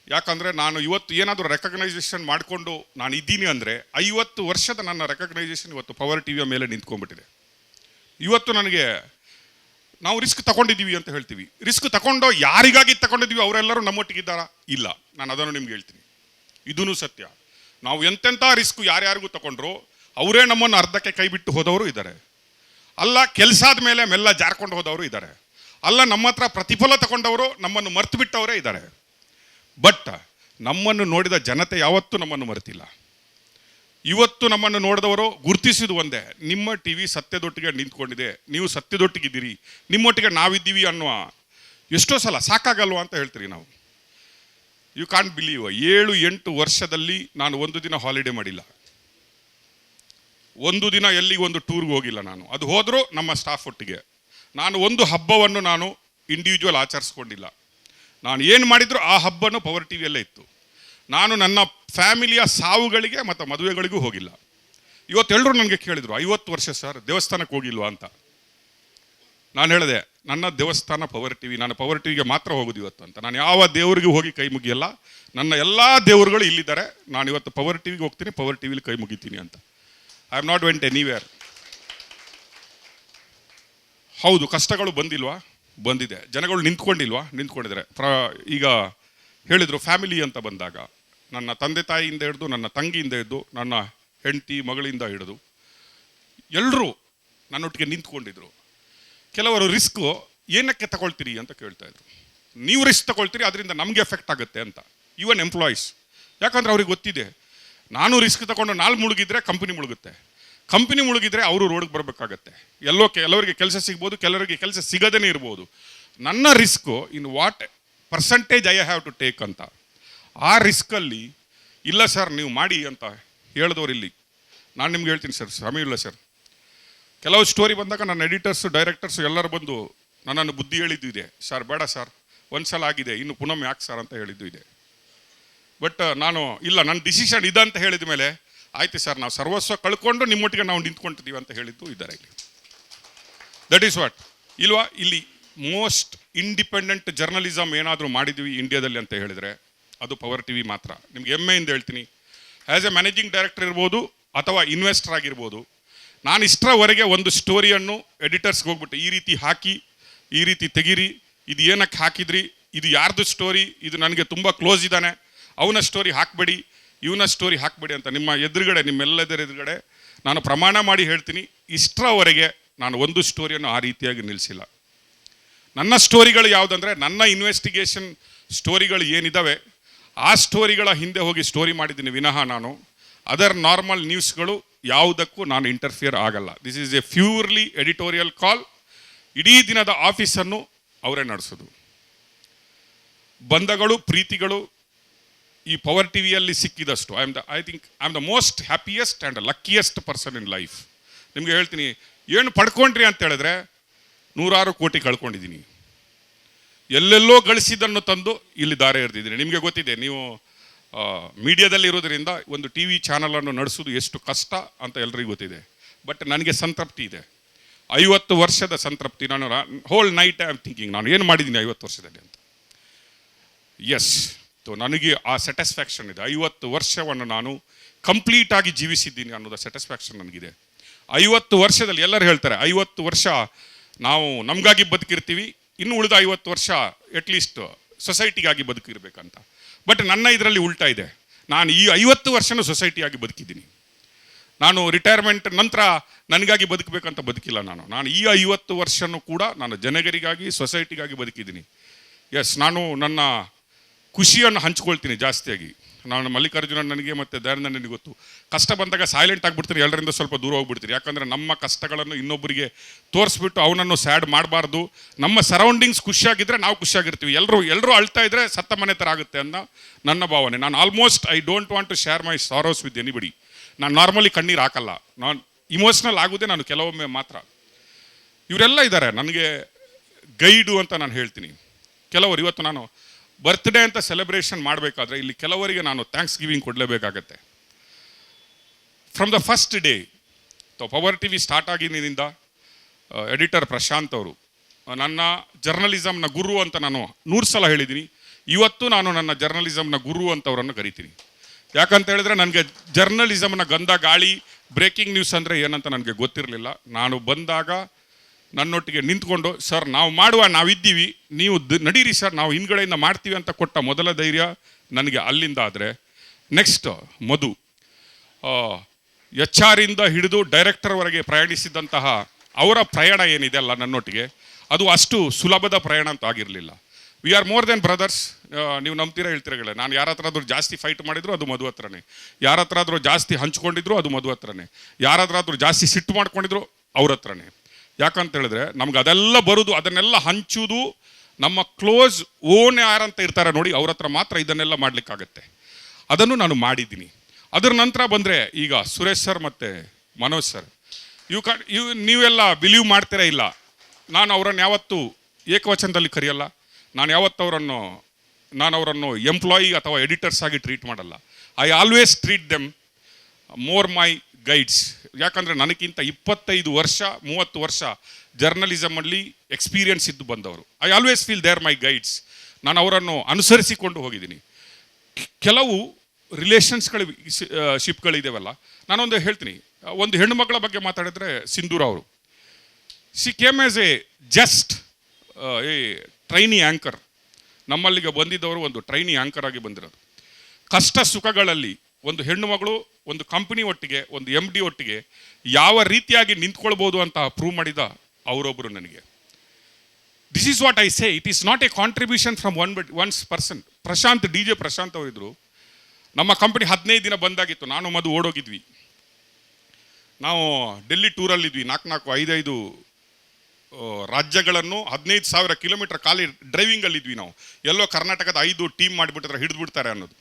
ಯಾಕಂದರೆ ನಾನು ಇವತ್ತು ಏನಾದರೂ ರೆಕಗ್ನೈಸೇಷನ್ ಮಾಡಿಕೊಂಡು ನಾನು ಇದ್ದೀನಿ ಅಂದರೆ 50 ವರ್ಷದ ನನ್ನ ರೆಕಗ್ನೈಸೇಷನ್ ಇವತ್ತು ಪವರ್ ಟಿವಿಯ ಮೇಲೆ ನಿಂತ್ಕೊಂಡ್ಬಿಟ್ಟಿದೆ. ಇವತ್ತು ನನಗೆ ನಾವು ರಿಸ್ಕ್ ತಗೊಂಡಿದ್ದೀವಿ ಅಂತ ಹೇಳ್ತೀವಿ. ರಿಸ್ಕ್ ತಗೊಂಡೋ ಯಾರಿಗಾಗಿ ತಗೊಂಡಿದ್ದೀವಿ ಅವರೆಲ್ಲರೂ ನಮ್ಮೊಟ್ಟಿಗಿದ್ದಾರಾ? ಇಲ್ಲ. ನಾನು ಅದನ್ನು ನಿಮ್ಗೆ ಹೇಳ್ತೀನಿ, ಇದೂ ಸತ್ಯ. ನಾವು ಎಂತೆಂಥ ರಿಸ್ಕ್ ಯಾರ್ಯಾರಿಗೂ ತಗೊಂಡ್ರು ಅವರೇ ನಮ್ಮನ್ನು ಅರ್ಧಕ್ಕೆ ಕೈ ಬಿಟ್ಟು ಹೋದವರು ಇದ್ದಾರೆ. ಅಲ್ಲ ಕೆಲಸ ಆದಮೇಲೆ ಮೆಲ್ಲ ಜಾರ್ಕೊಂಡು ಹೋದವರು ಇದ್ದಾರೆ. ಅಲ್ಲ ನಮ್ಮ ಹತ್ರ ಪ್ರತಿಫಲ ತಗೊಂಡವರು ನಮ್ಮನ್ನು ಮರ್ತು ಬಿಟ್ಟವರೇ ಇದ್ದಾರೆ. ಬಟ್ ನಮ್ಮನ್ನು ನೋಡಿದ ಜನತೆ ಯಾವತ್ತೂ ನಮ್ಮನ್ನು ಮರೆತಿಲ್ಲ. ಇವತ್ತು ನಮ್ಮನ್ನು ನೋಡಿದವರು ಗುರುತಿಸಿದ ಒಂದೇ, ನಿಮ್ಮ TV ಸತ್ಯದೊಟ್ಟಿಗೆ ನಿಂತ್ಕೊಂಡಿದೆ, ನೀವು ಸತ್ಯದೊಟ್ಟಿಗಿದ್ದೀರಿ, ನಿಮ್ಮೊಟ್ಟಿಗೆ ನಾವಿದ್ದೀವಿ ಅನ್ನುವ. ಎಷ್ಟೋ ಸಲ ಸಾಕಾಗಲ್ವಾ ಅಂತ ಹೇಳ್ತೀರಿ ನಾವು. ಯು ಕಾಂಟ್ ಬಿಲೀವ್ 7-8 ವರ್ಷದಲ್ಲಿ ನಾನು ಒಂದು ದಿನ ಹಾಲಿಡೇ ಮಾಡಿಲ್ಲ, ಒಂದು ದಿನ ಎಲ್ಲಿಗೊಂದು ಟೂರ್ಗೆ ಹೋಗಿಲ್ಲ ನಾನು. ಅದು ಹೋದರೂ ನಮ್ಮ ಸ್ಟಾಫ್ ಒಟ್ಟಿಗೆ. ನಾನು ಒಂದು ಹಬ್ಬವನ್ನು ನಾನು ಇಂಡಿವಿಜುವಲ್ ಆಚರಿಸ್ಕೊಂಡಿಲ್ಲ. ನಾನು ಏನು ಮಾಡಿದ್ರು ಆ ಹಬ್ಬನೂ ಪವರ್ ಟಿವಿಯಲ್ಲೇ ಇತ್ತು. ನಾನು ನನ್ನ ಫ್ಯಾಮಿಲಿಯ ಸಾವುಗಳಿಗೆ ಮತ್ತು ಮದುವೆಗಳಿಗೂ ಹೋಗಿಲ್ಲ. ಇವತ್ತೆಲ್ಲರೂ ನನಗೆ ಕೇಳಿದರು, 50 ವರ್ಷ ಸರ್ ದೇವಸ್ಥಾನಕ್ಕೆ ಹೋಗಿಲ್ವಾ ಅಂತ. ನಾನು ಹೇಳಿದೆ, ನನ್ನ ದೇವಸ್ಥಾನ ಪವರ್ ಟಿವಿ, ನಾನು ಪವರ್ ಟಿವಿಗೆ ಮಾತ್ರ ಹೋಗೋದು ಇವತ್ತು ಅಂತ. ನಾನು ಯಾವ ದೇವರಿಗೂ ಹೋಗಿ ಕೈ ಮುಗಿಯಲ್ಲ. ನನ್ನ ಎಲ್ಲ ದೇವರುಗಳು ಇಲ್ಲಿದ್ದಾರೆ. ನಾನು ಇವತ್ತು ಪವರ್ ಟಿವಿಗೆ ಹೋಗ್ತೀನಿ, ಪವರ್ ಟಿವಿಲಿ ಕೈ ಮುಗಿತೀನಿ ಅಂತ. I am not vent anywhere. ಹೌದು, ಕಷ್ಟಗಳು ಬಂದಿಲ್ವಾ? ಬಂದಿದೆ. ಜನಗಳು ನಿಂತ್ಕೊಂಡಿಲ್ವಾ? ನಿಂತ್ಕೊಂಡಿದ್ದಾರೆ. ಈಗ ಹೇಳಿದರು ಫ್ಯಾಮಿಲಿ ಅಂತ ಬಂದಾಗ, ನನ್ನ ತಂದೆ ತಾಯಿಯಿಂದ ಹಿಡಿದು, ನನ್ನ ತಂಗಿಯಿಂದ ಹಿಡಿದು, ನನ್ನ ಹೆಂಡತಿ ಮಗಳಿಂದ ಹಿಡಿದು ಎಲ್ಲರೂ ನನ್ನೊಟ್ಟಿಗೆ ನಿಂತ್ಕೊಂಡಿದ್ರು. ಕೆಲವರು ರಿಸ್ಕು ಏನಕ್ಕೆ ತಗೊಳ್ತೀರಿ ಅಂತ ಕೇಳ್ತಾಯಿದ್ರು. ನೀವು ರಿಸ್ಕ್ ತಗೊಳ್ತೀರಿ, ಅದರಿಂದ ನಮಗೆ ಎಫೆಕ್ಟ್ ಆಗುತ್ತೆ ಅಂತ. ಈವನ್ ಎಂಪ್ಲಾಯೀಸ್, ಯಾಕಂದ್ರೆ ಅವ್ರಿಗೆ ಗೊತ್ತಿದೆ, ನಾನು ರಿಸ್ಕ್ ತಗೊಂಡು ನಾಲ್ಕು ಮುಳುಗಿದ್ರೆ ಕಂಪನಿ ಮುಳುಗುತ್ತೆ, ಕಂಪನಿ ಮುಳುಗಿದ್ರೆ ಅವರು ರೋಡ್ಗೆ ಬರಬೇಕಾಗತ್ತೆ. ಕೆಲವರಿಗೆ ಕೆಲಸ ಸಿಗ್ಬೋದು, ಕೆಲವರಿಗೆ ಕೆಲಸ ಸಿಗದೇ ಇರ್ಬೋದು. ನನ್ನ risk in what percentage I have to take ಅಂತ. ಆ ರಿಸ್ಕಲ್ಲಿ ಇಲ್ಲ ಸರ್ ನೀವು ಮಾಡಿ ಅಂತ ಹೇಳಿದವರು ಇಲ್ಲಿ. ನಾನು ನಿಮ್ಗೆ ಹೇಳ್ತೀನಿ ಸರ್, ಸಮಯ ಇಲ್ಲ ಸರ್. ಕೆಲವು ಸ್ಟೋರಿ ಬಂದಾಗ ನನ್ನ ಎಡಿಟರ್ಸು ಡೈರೆಕ್ಟರ್ಸು ಎಲ್ಲರೂ ಬಂದು ನನ್ನನ್ನು ಬುದ್ಧಿ ಹೇಳಿದ್ದು ಇದೆ. ಸರ್ ಬೇಡ ಸರ್, ಒಂದು ಸಲ ಆಗಿದೆ, ಇನ್ನು ಪುನಃ ಯಾಕೆ ಸರ್ ಅಂತ ಹೇಳಿದ್ದು ಇದೆ. ಬಟ್ ನಾನು ಇಲ್ಲ, ನನ್ನ ಡಿಸಿಷನ್ ಇದಂತ ಹೇಳಿದ ಮೇಲೆ ಆಯ್ತು ಸರ್, ನಾವು ಸರ್ವಸ್ವ ಕಳ್ಕೊಂಡು ನಿಮ್ಮೊಟ್ಟಿಗೆ ನಾವು ನಿಂತ್ಕೊಳ್ತಿದ್ದೀವಿ ಅಂತ ಹೇಳಿದ್ದು ಇದ್ದಾರೆ ಇಲ್ಲಿ. That is what. ಇಲ್ವಾ, ಇಲ್ಲಿ ಮೋಸ್ಟ್ ಇಂಡಿಪೆಂಡೆಂಟ್ ಜರ್ನಲಿಸಮ್ ಏನಾದರೂ ಮಾಡಿದ್ವಿ ಇಂಡಿಯಾದಲ್ಲಿ ಅಂತ ಹೇಳಿದರೆ ಅದು ಪವರ್ ಟಿವಿ ಮಾತ್ರ. ನಿಮ್ಗೆ ಹೆಮ್ಮೆಯಿಂದ ಹೇಳ್ತೀನಿ, ಆ್ಯಸ್ ಎ ಮ್ಯಾನೇಜಿಂಗ್ ಡೈರೆಕ್ಟರ್ ಇರ್ಬೋದು ಅಥವಾ ಇನ್ವೆಸ್ಟರ್ ಆಗಿರ್ಬೋದು, ನಾನು ಇಷ್ಟರವರೆಗೆ ಒಂದು ಸ್ಟೋರಿಯನ್ನು ಎಡಿಟರ್ಸ್ಗೆ ಹೋಗ್ಬಿಟ್ಟು ಈ ರೀತಿ ಹಾಕಿ, ಈ ರೀತಿ ತೆಗೀರಿ, ಇದು ಏನಕ್ಕೆ ಹಾಕಿದ್ರಿ, ಇದು ಯಾರ್ದು ಸ್ಟೋರಿ, ಇದು ನನಗೆ ತುಂಬ ಕ್ಲೋಸ್ ಇದ್ದಾನೆ, ಅವನ ಸ್ಟೋರಿ ಹಾಕಬೇಡಿ, ಇವನ ಸ್ಟೋರಿ ಹಾಕಬೇಡಿ ಅಂತ ನಿಮ್ಮ ಎದುರುಗಡೆ, ನಿಮ್ಮೆಲ್ಲದರ ಎದುರುಗಡೆ ನಾನು ಪ್ರಮಾಣ ಮಾಡಿ ಹೇಳ್ತೀನಿ, ಇಷ್ಟರವರೆಗೆ ನಾನು ಒಂದು ಸ್ಟೋರಿಯನ್ನು ಆ ರೀತಿಯಾಗಿ ನಿಲ್ಲಿಸಿಲ್ಲ. ನನ್ನ ಸ್ಟೋರಿಗಳು ಯಾವುದಂದರೆ, ನನ್ನ ಇನ್ವೆಸ್ಟಿಗೇಷನ್ ಸ್ಟೋರಿಗಳು ಏನಿದ್ದಾವೆ ಆ ಸ್ಟೋರಿಗಳ ಹಿಂದೆ ಹೋಗಿ ಸ್ಟೋರಿ ಮಾಡಿದ್ದೀನಿ ವಿನಃ ನಾನು ಅದರ್ ನಾರ್ಮಲ್ ನ್ಯೂಸ್ಗಳು ಯಾವುದಕ್ಕೂ ನಾನು ಇಂಟರ್ಫಿಯರ್ ಆಗಲ್ಲ. This is a purely editorial call. ಇಡೀ ದಿನದ ಆಫೀಸನ್ನು ಅವರೇ ನಡೆಸೋದು. ಬಂಧಗಳು ಪ್ರೀತಿಗಳು ಈ ಪವರ್ ಟಿವಿಯಲ್ಲಿ ಸಿಕ್ಕಿದಷ್ಟು I think I am the most happiest and luckiest person in life. ನಿಮಗೆ ಹೇಳ್ತೀನಿ, ಏನು ಪಡ್ಕೊಂಡ್ರಿ ಅಂತ ಹೇಳಿದ್ರೆ 100 ಕೋಟಿ ಕಳ್ಕೊಂಡಿದ್ದೀನಿ. ಎಲ್ಲೆಲ್ಲೋ ಗಳಿಸಿದ್ದನ್ನು ತಂದು ಇಲ್ಲಿ ದಾರೆ ಎರೆದಿದ್ದೀನಿ. ನಿಮಗೆ ಗೊತ್ತಿದೆ, ನೀವು ಮೀಡಿಯಾದಲ್ಲಿ ಇರೋದ್ರಿಂದ ಒಂದು ಟಿ ವಿ ಚಾನಲನ್ನು ನಡೆಸೋದು ಎಷ್ಟು ಕಷ್ಟ ಅಂತ ಎಲ್ರಿಗೂ ಗೊತ್ತಿದೆ. ಬಟ್ ನನಗೆ ಸಂತೃಪ್ತಿ ಇದೆ, 50 ವರ್ಷದ ಸಂತೃಪ್ತಿ. ನಾನು hole night I am thinking, ನಾನು ಏನು ಮಾಡಿದ್ದೀನಿ 50 ವರ್ಷದಲ್ಲಿ ಅಂತ. ಎಸ್, ನನಗೆ ಆ ಸ್ಯಾಟಿಸ್ಫ್ಯಾಕ್ಷನ್ ಇದೆ. 50 ವರ್ಷವನ್ನು ನಾನು ಕಂಪ್ಲೀಟಾಗಿ ಜೀವಿಸಿದ್ದೀನಿ ಅನ್ನೋದು ಸ್ಯಾಟಿಸ್ಫ್ಯಾಕ್ಷನ್ ನನಗಿದೆ. 50 ವರ್ಷದಲ್ಲಿ ಎಲ್ಲರೂ ಹೇಳ್ತಾರೆ 50 ವರ್ಷ ನಾವು ನಮಗಾಗಿ ಬದುಕಿರ್ತೀವಿ, ಇನ್ನು ಉಳಿದ 50 ವರ್ಷ ಅಟ್ಲೀಸ್ಟ್ ಸೊಸೈಟಿಗಾಗಿ ಬದುಕಿರ್ಬೇಕಂತ. ಬಟ್ ನನ್ನ ಇದರಲ್ಲಿ ಉಲ್ಟಾ ಇದೆ. ನಾನು ಈ 50 ವರ್ಷನೂ ಸೊಸೈಟಿಯಾಗಿ ಬದುಕಿದ್ದೀನಿ. ನಾನು ರಿಟೈರ್ಮೆಂಟ್ ನಂತರ ನನಗಾಗಿ ಬದುಕಬೇಕಂತ ಬದುಕಿಲ್ಲ. ನಾನು ಈ 50 ವರ್ಷನೂ ಕೂಡ ನಾನು ಜನಗರಿಗಾಗಿ, ಸೊಸೈಟಿಗಾಗಿ ಬದುಕಿದ್ದೀನಿ. ಎಸ್, ನಾನು ನನ್ನ ಖುಷಿಯನ್ನು ಹಂಚ್ಕೊಳ್ತೀನಿ ಜಾಸ್ತಿಯಾಗಿ. ನಾನು ಮಲ್ಲಿಕಾರ್ಜುನ ನನಗೆ ಮತ್ತು ದಯಾನಂದ ನನಗೆ ಗೊತ್ತು, ಕಷ್ಟ ಬಂದಾಗ ಸೈಲೆಂಟ್ ಆಗಿಬಿಡ್ತೀನಿ, ಎಲ್ಲರಿಂದ ಸ್ವಲ್ಪ ದೂರ ಹೋಗ್ಬಿಡ್ತೀನಿ. ಯಾಕಂದರೆ ನಮ್ಮ ಕಷ್ಟಗಳನ್ನು ಇನ್ನೊಬ್ಬರಿಗೆ ತೋರಿಸ್ಬಿಟ್ಟು ಅವನನ್ನು ಸ್ಯಾಡ್ ಮಾಡಬಾರ್ದು. ನಮ್ಮ ಸರೌಂಡಿಂಗ್ಸ್ ಖುಷಿಯಾಗಿದ್ದರೆ ನಾವು ಖುಷಿಯಾಗಿರ್ತೀವಿ. ಎಲ್ಲರೂ ಅಳ್ತಾ ಇದ್ದರೆ ಸತ್ತ ಮನೆ ಥರ ಆಗುತ್ತೆ ಅನ್ನೋ ನನ್ನ ಭಾವನೆ. ನಾನು almost I don't want to share my sorrows with anybody. ನಾನು ನಾರ್ಮಲಿ ಕಣ್ಣೀರು ಹಾಕಲ್ಲ. ನಾನು ಇಮೋಷ್ನಲ್ ಆಗೋದೇ ನಾನು ಕೆಲವೊಮ್ಮೆ ಮಾತ್ರ. ಇವರೆಲ್ಲ ಇದ್ದಾರೆ ನನಗೆ ಗೈಡು ಅಂತ ನಾನು ಹೇಳ್ತೀನಿ. ಕೆಲವರು ಇವತ್ತು ನಾನು ಬರ್ತ್ಡೇ ಅಂತ ಸೆಲೆಬ್ರೇಷನ್ ಮಾಡಬೇಕಾದ್ರೆ ಇಲ್ಲಿ ಕೆಲವರಿಗೆ ನಾನು ಥ್ಯಾಂಕ್ಸ್ ಗಿವಿಂಗ್ ಕೊಡಲೇಬೇಕಾಗತ್ತೆ. From the first day power T V start ಆಗಿನಿಂದ ಎಡಿಟರ್ ಪ್ರಶಾಂತ್ ಅವರು ನನ್ನ ಜರ್ನಲಿಸಮ್ನ ಗುರು ಅಂತ ನಾನು 100 ಸಲ ಹೇಳಿದ್ದೀನಿ. ಇವತ್ತು ನಾನು ನನ್ನ ಜರ್ನಲಿಸಮ್ನ ಗುರು ಅಂತವರನ್ನು ಕರಿತೀನಿ. ಯಾಕಂತ ಹೇಳಿದ್ರೆ ನನಗೆ ಜರ್ನಲಿಸಮ್ನ ಗಂಧ ಗಾಳಿ, ಬ್ರೇಕಿಂಗ್ ನ್ಯೂಸ್ ಅಂದರೆ ಏನಂತ ನನಗೆ ಗೊತ್ತಿರಲಿಲ್ಲ. ನಾನು ಬಂದಾಗ ನನ್ನೊಟ್ಟಿಗೆ ನಿಂತ್ಕೊಂಡು, ಸರ್ ನಾವಿದ್ದೀವಿ, ನೀವು ನಡೀರಿ ಸರ್, ನಾವು ಹಿಂದ್ಗಡೆಯಿಂದ ಮಾಡ್ತೀವಿ ಅಂತ ಕೊಟ್ಟ ಮೊದಲ ಧೈರ್ಯ ನನಗೆ ಅಲ್ಲಿಂದ. ಆದರೆ ನೆಕ್ಸ್ಟ್ ಮಧು, HR ಇಂದ ಹಿಡಿದು ಡೈರೆಕ್ಟರ್ವರೆಗೆ ಪ್ರಯಾಣಿಸಿದಂತಹ ಅವರ ಪ್ರಯಾಣ ಏನಿದೆ ಅಲ್ಲ ನನ್ನೊಟ್ಟಿಗೆ, ಅದು ಅಷ್ಟು ಸುಲಭದ ಪ್ರಯಾಣ ಅಂತ ಆಗಿರಲಿಲ್ಲ. We are more than brothers. ನೀವು ನಂಬ್ತೀರಾ ಹೇಳ್ತಿರಲ್ಲ, ನಾನು ಯಾರ ಹತ್ರ ಆದರೂ ಜಾಸ್ತಿ ಫೈಟ್ ಮಾಡಿದ್ರು ಅದು ಮಧು ಹತ್ರನೇ, ಯಾರ ಹತ್ರ ಆದರೂ ಜಾಸ್ತಿ ಹಂಚ್ಕೊಂಡಿದ್ರು ಅದು ಮಧು ಹತ್ರನೇ, ಯಾರ ಹತ್ರ ಆದರೂ ಜಾಸ್ತಿ ಸಿಟ್ಟು ಮಾಡ್ಕೊಂಡಿದ್ರು ಅವ್ರ ಹತ್ರನೇ. ಯಾಕಂತ ಹೇಳಿದ್ರೆ ನಮ್ಗೆ ಅದೆಲ್ಲ ಬರೋದು, ಅದನ್ನೆಲ್ಲ ಹಂಚೋದು, ನಮ್ಮ ಕ್ಲೋಸ್ ಓನ್ ಯಾರಂತ ಇರ್ತಾರೆ ನೋಡಿ, ಅವ್ರ ಹತ್ರ ಮಾತ್ರ ಇದನ್ನೆಲ್ಲ ಮಾಡಲಿಕ್ಕಾಗತ್ತೆ. ಅದನ್ನು ನಾನು ಮಾಡಿದ್ದೀನಿ. ಅದರ ನಂತರ ಬಂದರೆ ಈಗ ಸುರೇಶ್ ಸರ್ ಮತ್ತು ಮನೋಜ್ ಸರ್, ನೀವೆಲ್ಲ ಬಿಲೀವ್ ಮಾಡ್ತೀರಾ ಇಲ್ಲ, ನಾನು ಅವರನ್ನು ಯಾವತ್ತೂ ಏಕವಚನದಲ್ಲಿ ಕರೆಯಲ್ಲ. ನಾನು ಅವರನ್ನು ಎಂಪ್ಲಾಯಿ ಅಥವಾ ಎಡಿಟರ್ಸ್ ಆಗಿ ಟ್ರೀಟ್ ಮಾಡಲ್ಲ. I always treat them more my guides. ಯಾಕಂದರೆ ನನಗಿಂತ 25 ವರ್ಷ 30 ವರ್ಷ ಜರ್ನಲಿಸಮಲ್ಲಿ ಎಕ್ಸ್ಪೀರಿಯನ್ಸ್ ಇದ್ದು ಬಂದವರು. I always feel they're my guides. ನಾನು ಅವರನ್ನು ಅನುಸರಿಸಿಕೊಂಡು ಹೋಗಿದ್ದೀನಿ. ಕೆಲವು ಶಿಪ್ಗಳಿದೆವಲ್ಲ, ನಾನೊಂದು ಹೇಳ್ತೀನಿ. ಒಂದು ಹೆಣ್ಣು ಮಕ್ಕಳ ಬಗ್ಗೆ ಮಾತಾಡಿದ್ರೆ ಸಿಂಧೂರ ಅವರು, she came as a just a trainee anchor. ನಮ್ಮಲ್ಲಿಗೆ ಬಂದಿದ್ದವರು ಒಂದು ಟ್ರೈನಿ ಆ್ಯಂಕರ್ ಆಗಿ ಬಂದಿರೋದು. ಕಷ್ಟ ಸುಖಗಳಲ್ಲಿ ಒಂದು ಹೆಣ್ಣು ಮಗಳು ಒಂದು ಕಂಪನಿ ಒಟ್ಟಿಗೆ, ಒಂದು MD ಒಟ್ಟಿಗೆ ಯಾವ ರೀತಿಯಾಗಿ ನಿಂತ್ಕೊಳ್ಬೋದು ಅಂತ ಪ್ರೂವ್ ಮಾಡಿದ ಅವರೊಬ್ಬರು ನನಗೆ. This is what I say, it is not a contribution from one's person. DJ Prashant ಅವರಿದ್ದರು. ನಮ್ಮ ಕಂಪನಿ 15 ದಿನ ಬಂದಾಗಿತ್ತು. ನಾನು ಮಧು ಓಡೋಗಿದ್ವಿ. ನಾವು ಡೆಲ್ಲಿ ಟೂರಲ್ಲಿದ್ವಿ. 4-5 ರಾಜ್ಯಗಳನ್ನು 15,000 ಕಿಲೋಮೀಟರ್ ಖಾಲಿ ಡ್ರೈವಿಂಗಲ್ಲಿದ್ವಿ ನಾವು. ಎಲ್ಲೋ ಕರ್ನಾಟಕದ 5 ಟೀಮ್ ಮಾಡಿಬಿಟ್ಟಿದ್ರೆ ಹಿಡಿದ್ಬಿಡ್ತಾರೆ ಅನ್ನೋದು.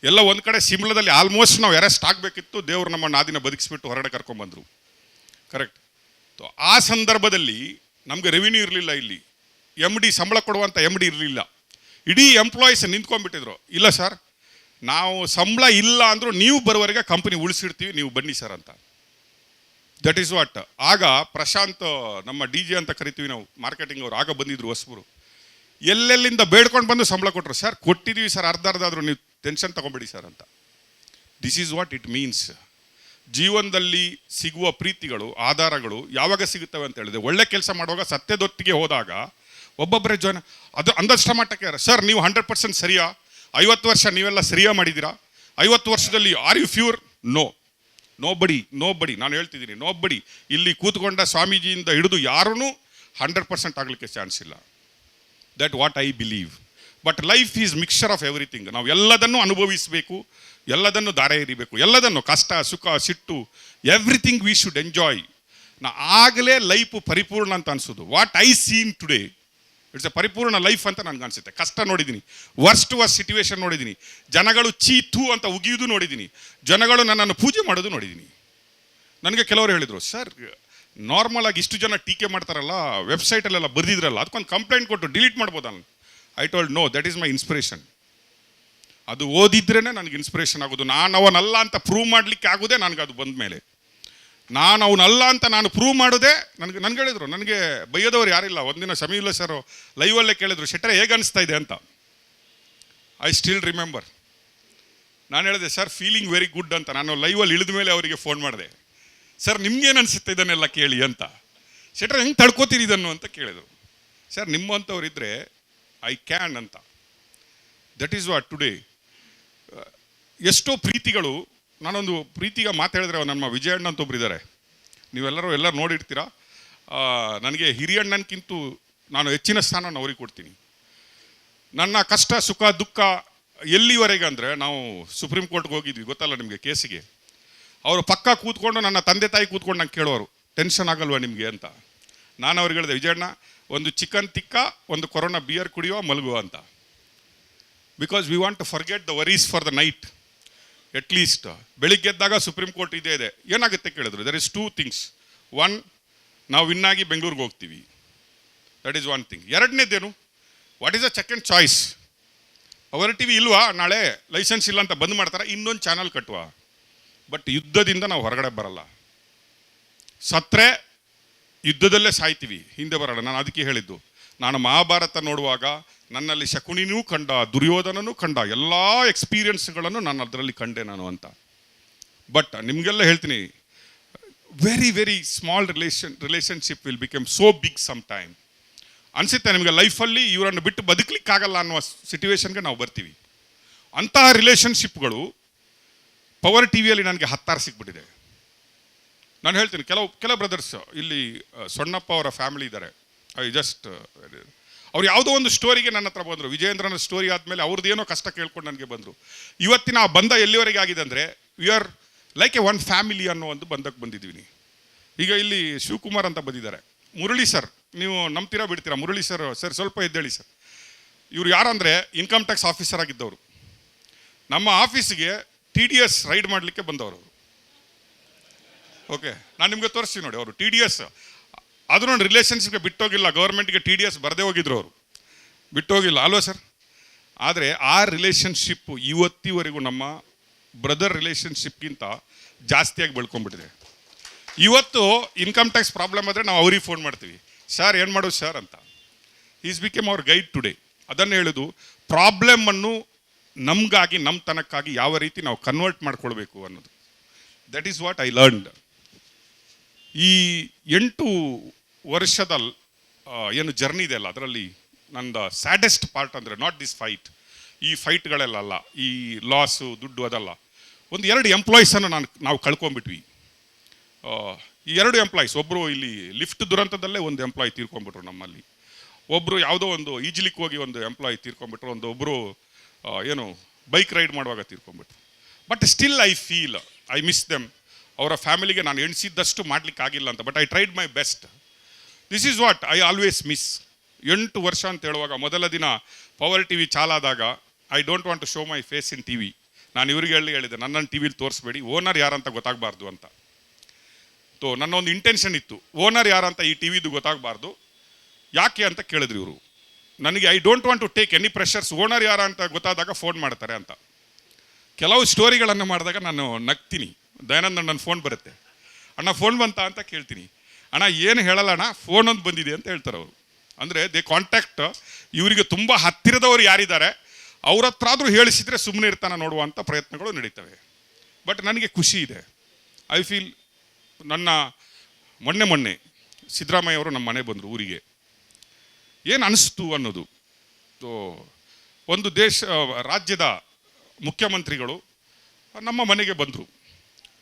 ಎಲ್ಲ ಒಂದು ಕಡೆ ಸಿಮ್ಲದಲ್ಲಿ ಆಲ್ಮೋಸ್ಟ್ ನಾವು ಅರೆಸ್ಟ್ ಆಗಬೇಕಿತ್ತು. ದೇವರು ನಮ್ಮನ್ನು ಆ ದಿನ ಬದುಕಿಸ್ಬಿಟ್ಟು ಹೊರಗಡೆ ಕರ್ಕೊಂಡ್ಬಂದರು. ಕರೆಕ್ಟ್. ಆ ಸಂದರ್ಭದಲ್ಲಿ ನಮಗೆ ರೆವಿನ್ಯೂ ಇರಲಿಲ್ಲ. ಇಲ್ಲಿ MD ಸಂಬಳ ಕೊಡುವಂಥ MD ಇರಲಿಲ್ಲ. ಇಡೀ ಎಂಪ್ಲಾಯೀಸ್ ನಿಂತ್ಕೊಂಡ್ಬಿಟ್ಟಿದ್ರು. ಇಲ್ಲ ಸರ್, ನಾವು ಸಂಬಳ ಇಲ್ಲ ಅಂದರೂ ನೀವು ಬರುವವರೆಗೆ ಕಂಪನಿ ಉಳಿಸಿಡ್ತೀವಿ, ನೀವು ಬನ್ನಿ ಸರ್ ಅಂತ. That is what. ಆಗ ಪ್ರಶಾಂತ್, ನಮ್ಮ DJ ಅಂತ ಕರಿತೀವಿ ನಾವು, ಮಾರ್ಕೆಟಿಂಗ್ ಅವರು, ಆಗ ಬಂದಿದ್ರು ಹೊಸಬರು. ಎಲ್ಲೆಲ್ಲಿಂದ ಬೇಡ್ಕೊಂಡು ಬಂದು ಸಂಬಳ ಕೊಟ್ಟರು. ಸರ್ ಕೊಟ್ಟಿದ್ದೀವಿ ಸರ್, ಅರ್ಧ ಆದರೂ ನೀವು ಟೆನ್ಷನ್ ತೊಗೊಂಬಿಡಿ ಸರ್ ಅಂತ. This is what it means. ಜೀವನದಲ್ಲಿ ಸಿಗುವ ಪ್ರೀತಿಗಳು, ಆಧಾರಗಳು ಯಾವಾಗ ಸಿಗುತ್ತವೆ ಅಂತ ಹೇಳಿದೆ, ಒಳ್ಳೆ ಕೆಲಸ ಮಾಡುವಾಗ, ಸತ್ಯದೊತ್ತಿಗೆ ಹೋದಾಗ ಒಬ್ಬೊಬ್ಬರೇ ಅದು ಅಂದಷ್ಟ ಮಟ್ಟಕ್ಕೆ. ಸರ್ ನೀವು 100% ಸರಿಯಾ? 50 ವರ್ಷ ನೀವೆಲ್ಲ ಸರಿಯಾ ಮಾಡಿದ್ದೀರಾ? 50 ವರ್ಷದಲ್ಲಿ ಆರ್ ಯು ಫ್ಯೂರ್? ನೋ ಬಡಿ. ನಾನು ಹೇಳ್ತಿದ್ದೀನಿ, ನೋ ಬಡಿ. ಇಲ್ಲಿ ಕೂತ್ಕೊಂಡ ಸ್ವಾಮೀಜಿಯಿಂದ ಹಿಡಿದು ಯಾರೂ 100% ಆಗಲಿಕ್ಕೆ ಚಾನ್ಸ್ ಇಲ್ಲ. That what I believe. But life is mixture of everything. ನಾವು ಎಲ್ಲದನ್ನು ಅನುಭವಿಸಬೇಕು, ಎಲ್ಲದನ್ನು ದಾರೆ ಎರಿಬೇಕು, ಎಲ್ಲದನ್ನು ಕಷ್ಟ ಸುಖ ಸಿಟ್ಟು ಎವ್ರಿಥಿಂಗ್ ವಿ ಶುಡ್ ಎಂಜಾಯ್. ಆಗಲೇ ಲೈಫ್ ಪರಿಪೂರ್ಣ ಅಂತ ಅನಿಸೋದು. What I seen today, it's a ಪರಿಪೂರ್ಣ ಲೈಫ್ ಅಂತ ನನಗೆ ಅನಿಸುತ್ತೆ. ಕಷ್ಟ ನೋಡಿದ್ದೀನಿ, ವರ್ಸ್ಟ್ ಸಿಚುವೇಶನ್ ನೋಡಿದ್ದೀನಿ, ಜನಗಳು ಚೀತು ಅಂತ ಉಗಿಯೋದು ನೋಡಿದ್ದೀನಿ, ಜನಗಳು ನನ್ನನ್ನು ಪೂಜೆ ಮಾಡೋದು ನೋಡಿದ್ದೀನಿ. ನನಗೆ ಕೆಲವರು ಹೇಳಿದರು, ಸರ್ ನಾರ್ಮಲ್ ಆಗಿ ಇಷ್ಟು ಜನ ಟೀಕೆ ಮಾಡ್ತಾರಲ್ಲ, ವೆಬ್ಸೈಟಲ್ಲೆಲ್ಲ ಬರೆದಿದ್ರಲ್ಲ, ಅದಕ್ಕೊಂದು ಕಂಪ್ಲೇಂಟ್ ಕೊಟ್ಟು ಡಿಲೀಟ್ ಮಾಡ್ಬೋದಲ್ಲ. I told no, that is my inspiration. ಅದು ಓದಿದ್ರೇ ನನಗೆ ಇನ್ಸ್ಪಿರೇಷನ್ ಆಗೋದು. ನಾನು ಅವನಲ್ಲ ಅಂತ ಪ್ರೂವ್ ಮಾಡಲಿಕ್ಕೆ ಆಗೋದೇ ನನಗೆ ಅದು ಬಂದ ಮೇಲೆ. ನಾನು ಅವನಲ್ಲ ಅಂತ ನಾನು ಪ್ರೂವ್ ಮಾಡೋದೇ ನನಗೆ ಹೇಳಿದರು. ನನಗೆ ಬೈಯೋದವ್ರು ಯಾರಿಲ್ಲ. ಒಂದಿನ ಸಮೀವುಲ್ಲ ಸರ್ ಲೈವಲ್ಲೇ ಕೇಳಿದ್ರು, ಶೆಟ್ಟರೆ ಹೇಗೆ ಅನಿಸ್ತಾ ಇದೆ ಅಂತ. I still remember. ನಾನು ಹೇಳಿದೆ, ಸರ್ ಫೀಲಿಂಗ್ ವೆರಿ ಗುಡ್ ಅಂತ. ನಾನು ಲೈವಲ್ಲಿ ಇಳಿದ ಮೇಲೆ ಅವರಿಗೆ ಫೋನ್ ಮಾಡಿದೆ, ಸರ್ ನಿಮ್ಗೇನು ಅನಿಸುತ್ತೆ ಇದನ್ನೆಲ್ಲ ಕೇಳಿ ಅಂತ. ಶೆಟ್ಟರೆ ಹೆಂಗೆ ತಡ್ಕೋತೀರಿ ಇದನ್ನು ಅಂತ ಕೇಳಿದರು. ಸರ್ ನಿಮ್ಮಂಥವ್ರು ಇದ್ದರೆ ಐ ಕ್ಯಾನ್ ಅಂತ. That is what today. ಎಷ್ಟೋ ಪ್ರೀತಿಗಳು, ನಾನೊಂದು ಪ್ರೀತಿಗೆ ಮಾತಾಡಿದ್ರೆ, ನಮ್ಮ ವಿಜಯಣ್ಣ ಅಂತ ಒಬ್ರು ಇದ್ದಾರೆ, ನೀವೆಲ್ಲರೂ ನೋಡಿರ್ತೀರ. ನನಗೆ ಹಿರಿಯಣ್ಣನಕ್ಕಿಂತ ನಾನು ಹೆಚ್ಚಿನ ಸ್ಥಾನ ಅವ್ರಿಗೆ ಕೊಡ್ತೀನಿ. ನನ್ನ ಕಷ್ಟ ಸುಖ ದುಃಖ ಎಲ್ಲಿವರೆಗೆ ಅಂದರೆ, ನಾವು ಸುಪ್ರೀಂ ಕೋರ್ಟ್ಗೆ ಹೋಗಿದ್ವಿ, ಗೊತ್ತಲ್ಲ ನಿಮಗೆ, ಕೇಸಿಗೆ. ಅವರು ಪಕ್ಕ ಕೂತ್ಕೊಂಡು, ನನ್ನ ತಂದೆ ತಾಯಿ ಕೂತ್ಕೊಂಡು ನಂಗೆ ಕೇಳೋರು, ಟೆನ್ಷನ್ ಆಗಲ್ವಾ ನಿಮಗೆ ಅಂತ. ನಾನು ಅವ್ರಿಗೆ ಹೇಳಿದೆ, ವಿಜಯಣ್ಣ ಒಂದು ಚಿಕನ್ ತಿಕ್ಕ, ಒಂದು ಕೊರೋನಾ ಬಿಯರ್ ಕುಡಿಯೋ ಮಲಗುವ ಅಂತ. Because we want to forget the worries for the night. At least ಬೆಳಿಗ್ಗೆ ಎದ್ದಾಗ ಸುಪ್ರೀಂ ಕೋರ್ಟ್ ಇದೆ ಏನಾಗುತ್ತೆ ಕೇಳಿದ್ರು. There is 2 things. 1, ನಾವು ವಿನ್ನಾಗಿ ಬೆಂಗಳೂರಿಗೆ ಹೋಗ್ತೀವಿ, ದಟ್ ಈಸ್ 1 ಥಿಂಗ್. ಎರಡನೇದೇನು, what is the second choice? Power TV ಇಲ್ವಾ, ನಾಳೆ ಲೈಸೆನ್ಸ್ ಇಲ್ಲ ಅಂತ ಬಂದ್ ಮಾಡ್ತಾರೆ, ಇನ್ನೊಂದು ಚಾನಲ್ ಕಟ್ಟುವ. ಬಟ್ ಯುದ್ಧದಿಂದ ನಾವು ಹೊರಗಡೆ ಬರಲ್ಲ. ಸತ್ರೆ ಯುದ್ಧದಲ್ಲೇ ಸಾಯ್ತೀವಿ, ಹಿಂದೆ ಬರಲ್ಲ. ನಾನು ಅದಕ್ಕೆ ಹೇಳಿದ್ದು, ನಾನು ಮಹಾಭಾರತ ನೋಡುವಾಗ ನನ್ನಲ್ಲಿ ಶಕುನಿನೂ ಕಂಡ, ದುರ್ಯೋಧನನೂ ಕಂಡ, ಎಲ್ಲ ಎಕ್ಸ್ಪೀರಿಯನ್ಸ್ಗಳನ್ನು ನಾನು ಅದರಲ್ಲಿ ಕಂಡೆ ನಾನು ಅಂತ. ಬಟ್ ನಿಮಗೆಲ್ಲ ಹೇಳ್ತೀನಿ, very very small relationship will become so big some time. ಅನಿಸುತ್ತೆ ನಿಮಗೆ ಲೈಫಲ್ಲಿ ಇವರನ್ನು ಬಿಟ್ಟು ಬದುಕಲಿಕ್ಕಾಗಲ್ಲ ಅನ್ನುವ ಸಿಚುವೇಶನ್ಗೆ ನಾವು ಬರ್ತೀವಿ. ಅಂತಹ ರಿಲೇಷನ್ಶಿಪ್ಗಳು ಪವರ್ TVಯಲ್ಲಿ ನನಗೆ 10 ಸಿಕ್ಬಿಟ್ಟಿದೆ. ನಾನು ಹೇಳ್ತೀನಿ, ಕೆಲವು ಬ್ರದರ್ಸ್ ಇಲ್ಲಿ, ಸೊಣ್ಣಪ್ಪ ಅವರ ಫ್ಯಾಮಿಲಿ ಇದ್ದಾರೆ. ಅವ್ರು ಯಾವುದೋ ಒಂದು ಸ್ಟೋರಿಗೆ ನನ್ನ ಹತ್ರ ಬಂದರು. ವಿಜಯೇಂದ್ರನ ಸ್ಟೋರಿ ಆದಮೇಲೆ ಅವ್ರದ್ದು ಏನೋ ಕಷ್ಟ ಕೇಳ್ಕೊಂಡು ನನಗೆ ಬಂದರು. ಇವತ್ತಿನ ಆ ಬಂಧ ಎಲ್ಲಿವರೆಗೆ ಆಗಿದೆ ಅಂದರೆ, we are like one family ಅನ್ನೋ ಒಂದು ಬಂಧಕ್ಕೆ ಬಂದಿದ್ದೀವಿ. ಈಗ ಇಲ್ಲಿ ಶಿವಕುಮಾರ್ ಅಂತ ಬಂದಿದ್ದಾರೆ, ಮುರಳಿ ಸರ್ ನೀವು ನಂಬ್ತೀರಾ ಬಿಡ್ತೀರಾ, ಮುರಳಿ ಸರ್ ಸ್ವಲ್ಪ ಎದ್ದೇಳಿ ಸರ್. ಇವರು ಯಾರಂದರೆ ಇನ್ಕಮ್ ಟ್ಯಾಕ್ಸ್ ಆಫೀಸರ್ ಆಗಿದ್ದವರು. ನಮ್ಮ ಆಫೀಸಿಗೆ TDS ರೈಡ್ ಮಾಡಲಿಕ್ಕೆ ಬಂದವರು. ಓಕೆ, ನಾನು ನಿಮಗೆ ತೋರಿಸ್ತೀನಿ ನೋಡಿ. ಅವರು TDS ಅದು ನೋಡಿ ರಿಲೇಷನ್ಶಿಪ್ಗೆ ಬಿಟ್ಟೋಗಿಲ್ಲ, ಗೌರ್ಮೆಂಟ್ಗೆ TDS ಬರದೇ ಹೋಗಿದ್ರು ಅವರು, ಬಿಟ್ಟೋಗಿಲ್ಲ ಅಲ್ವಾ ಸರ್. ಆದರೆ ಆ ರಿಲೇಷನ್ಶಿಪ್ ಇವತ್ತಿವರೆಗೂ ನಮ್ಮ ಬ್ರದರ್ ರಿಲೇಷನ್ಶಿಪ್ಗಿಂತ ಜಾಸ್ತಿಯಾಗಿ ಬೆಳ್ಕೊಂಡ್ಬಿಟ್ಟಿದೆ. ಇವತ್ತು ಇನ್ಕಮ್ ಟ್ಯಾಕ್ಸ್ ಪ್ರಾಬ್ಲಮ್ ಆದರೆ ನಾವು ಅವ್ರಿಗೆ ಫೋನ್ ಮಾಡ್ತೀವಿ, ಸರ್ ಏನು ಮಾಡೋದು ಸರ್ ಅಂತ. Is became our guide today. ಅದನ್ನು ಹೇಳೋದು, ಪ್ರಾಬ್ಲಮನ್ನು ನಮಗಾಗಿ, ನಮ್ಮ ತನಕ್ಕಾಗಿ ಯಾವ ರೀತಿ ನಾವು ಕನ್ವರ್ಟ್ ಮಾಡ್ಕೊಳ್ಬೇಕು ಅನ್ನೋದು. That is what I learned. ಈ 8 ವರ್ಷದ ಏನು ಜರ್ನಿ ಇದೆ ಅಲ್ಲ, ಅದರಲ್ಲಿ ನಂದು ಸ್ಯಾಡೆಸ್ಟ್ ಪಾರ್ಟ್ ಅಂದರೆ ನಾಟ್ ದಿಸ್ ಫೈಟ್, ಈ ಫೈಟ್ಗಳೆಲ್ಲ ಅಲ್ಲ, ಈ ಲಾಸು ದುಡ್ಡು ಅದಲ್ಲ. ಒಂದು 2 ಎಂಪ್ಲಾಯೀಸನ್ನು ನಾವು ಕಳ್ಕೊಂಡ್ಬಿಟ್ವಿ. ಈ 2 ಎಂಪ್ಲಾಯೀಸ್, ಒಬ್ಬರು ಇಲ್ಲಿ ಲಿಫ್ಟ್ ದುರಂತದಲ್ಲೇ ಒಂದು ಎಂಪ್ಲಾಯ್ ತೀರ್ಕೊಂಡ್ಬಿಟ್ರು ನಮ್ಮಲ್ಲಿ. ಒಬ್ಬರು ಯಾವುದೋ ಒಂದು ಈಜ್ಲಿಕ್ಕೆ ಹೋಗಿ ಒಂದು ಎಂಪ್ಲಾಯ್ ತೀರ್ಕೊಂಡ್ಬಿಟ್ರು. ಒಬ್ಬರು ಏನು ಬೈಕ್ ರೈಡ್ ಮಾಡುವಾಗ ತೀರ್ಕೊಂಡ್ಬಿಟ್ರು. But still I feel I miss them. ಅವರ ಫ್ಯಾಮಿಲಿಗೆ ನಾನು ಎಣಿಸಿದ್ದಷ್ಟು ಮಾಡ್ಲಿಕ್ಕೆ ಆಗಿಲ್ಲ ಅಂತ, but I tried my best. This is what I always miss. 8 ವರ್ಷ ಅಂತ ಹೇಳುವಾಗ, ಮೊದಲ ದಿನ ಪವರ್ TV ಚಾಲಾದಾಗ I don't want to show my face in TV. ನಾನು ಇವ್ರಿಗೆ ಹೇಳಿದೆ, ನನ್ನನ್ನು TVಲಿ ತೋರಿಸ್ಬೇಡಿ, ಓನರ್ ಯಾರಂತ ಗೊತ್ತಾಗಬಾರ್ದು ಅಂತ. ನನ್ನ ಒಂದು ಇಂಟೆನ್ಷನ್ ಇತ್ತು, ಓನರ್ ಯಾರಂತ ಈ TVದು ಗೊತ್ತಾಗಬಾರ್ದು. ಯಾಕೆ ಅಂತ ಕೇಳಿದ್ರು ಇವರು ನನಗೆ. I don't want to take any pressures. Owner ಯಾರ ಅಂತ ಗೊತ್ತಾದಾಗ ಫೋನ್ ಮಾಡ್ತಾರೆ ಅಂತ. ಕೆಲವು ಸ್ಟೋರಿಗಳನ್ನು ಮಾಡಿದಾಗ ನಾನು ನಗ್ತೀನಿ. ದಯಾನಂದ್ ನನ್ನ ಫೋನ್ ಬರುತ್ತೆ, ಅಣ್ಣ ಫೋನ್ ಬಂತ ಅಂತ ಕೇಳ್ತೀನಿ. ಅಣ್ಣ ಏನು ಹೇಳಲ್ಲ ಅಣ್ಣ, ಫೋನ್ ಒಂದು ಬಂದಿದೆ ಅಂತ ಹೇಳ್ತಾರೆ ಅವರು. ಅಂದರೆ ದೇ ಕಾಂಟ್ಯಾಕ್ಟ್, ಇವರಿಗೆ ತುಂಬ ಹತ್ತಿರದವರು ಯಾರಿದ್ದಾರೆ ಅವ್ರ ಹತ್ರ ಆದರೂ ಹೇಳಿಸಿದ್ರೆ ಸುಮ್ಮನೆ ಇರ್ತಾನೆ ನೋಡುವಂಥ ಪ್ರಯತ್ನಗಳು ನಡೀತವೆ. ಬಟ್ ನನಗೆ ಖುಷಿ ಇದೆ. ಐ ಫೀಲ್ ನನ್ನ ಮೊನ್ನೆ ಸಿದ್ದರಾಮಯ್ಯ ಅವರು ನಮ್ಮ ಮನೆ ಬಂದರು ಊರಿಗೆ. ಏನು ಅನಿಸ್ತು ಅನ್ನೋದು. ಒಂದು ರಾಜ್ಯದ ಮುಖ್ಯಮಂತ್ರಿಗಳು ನಮ್ಮ ಮನೆಗೆ ಬಂದರು.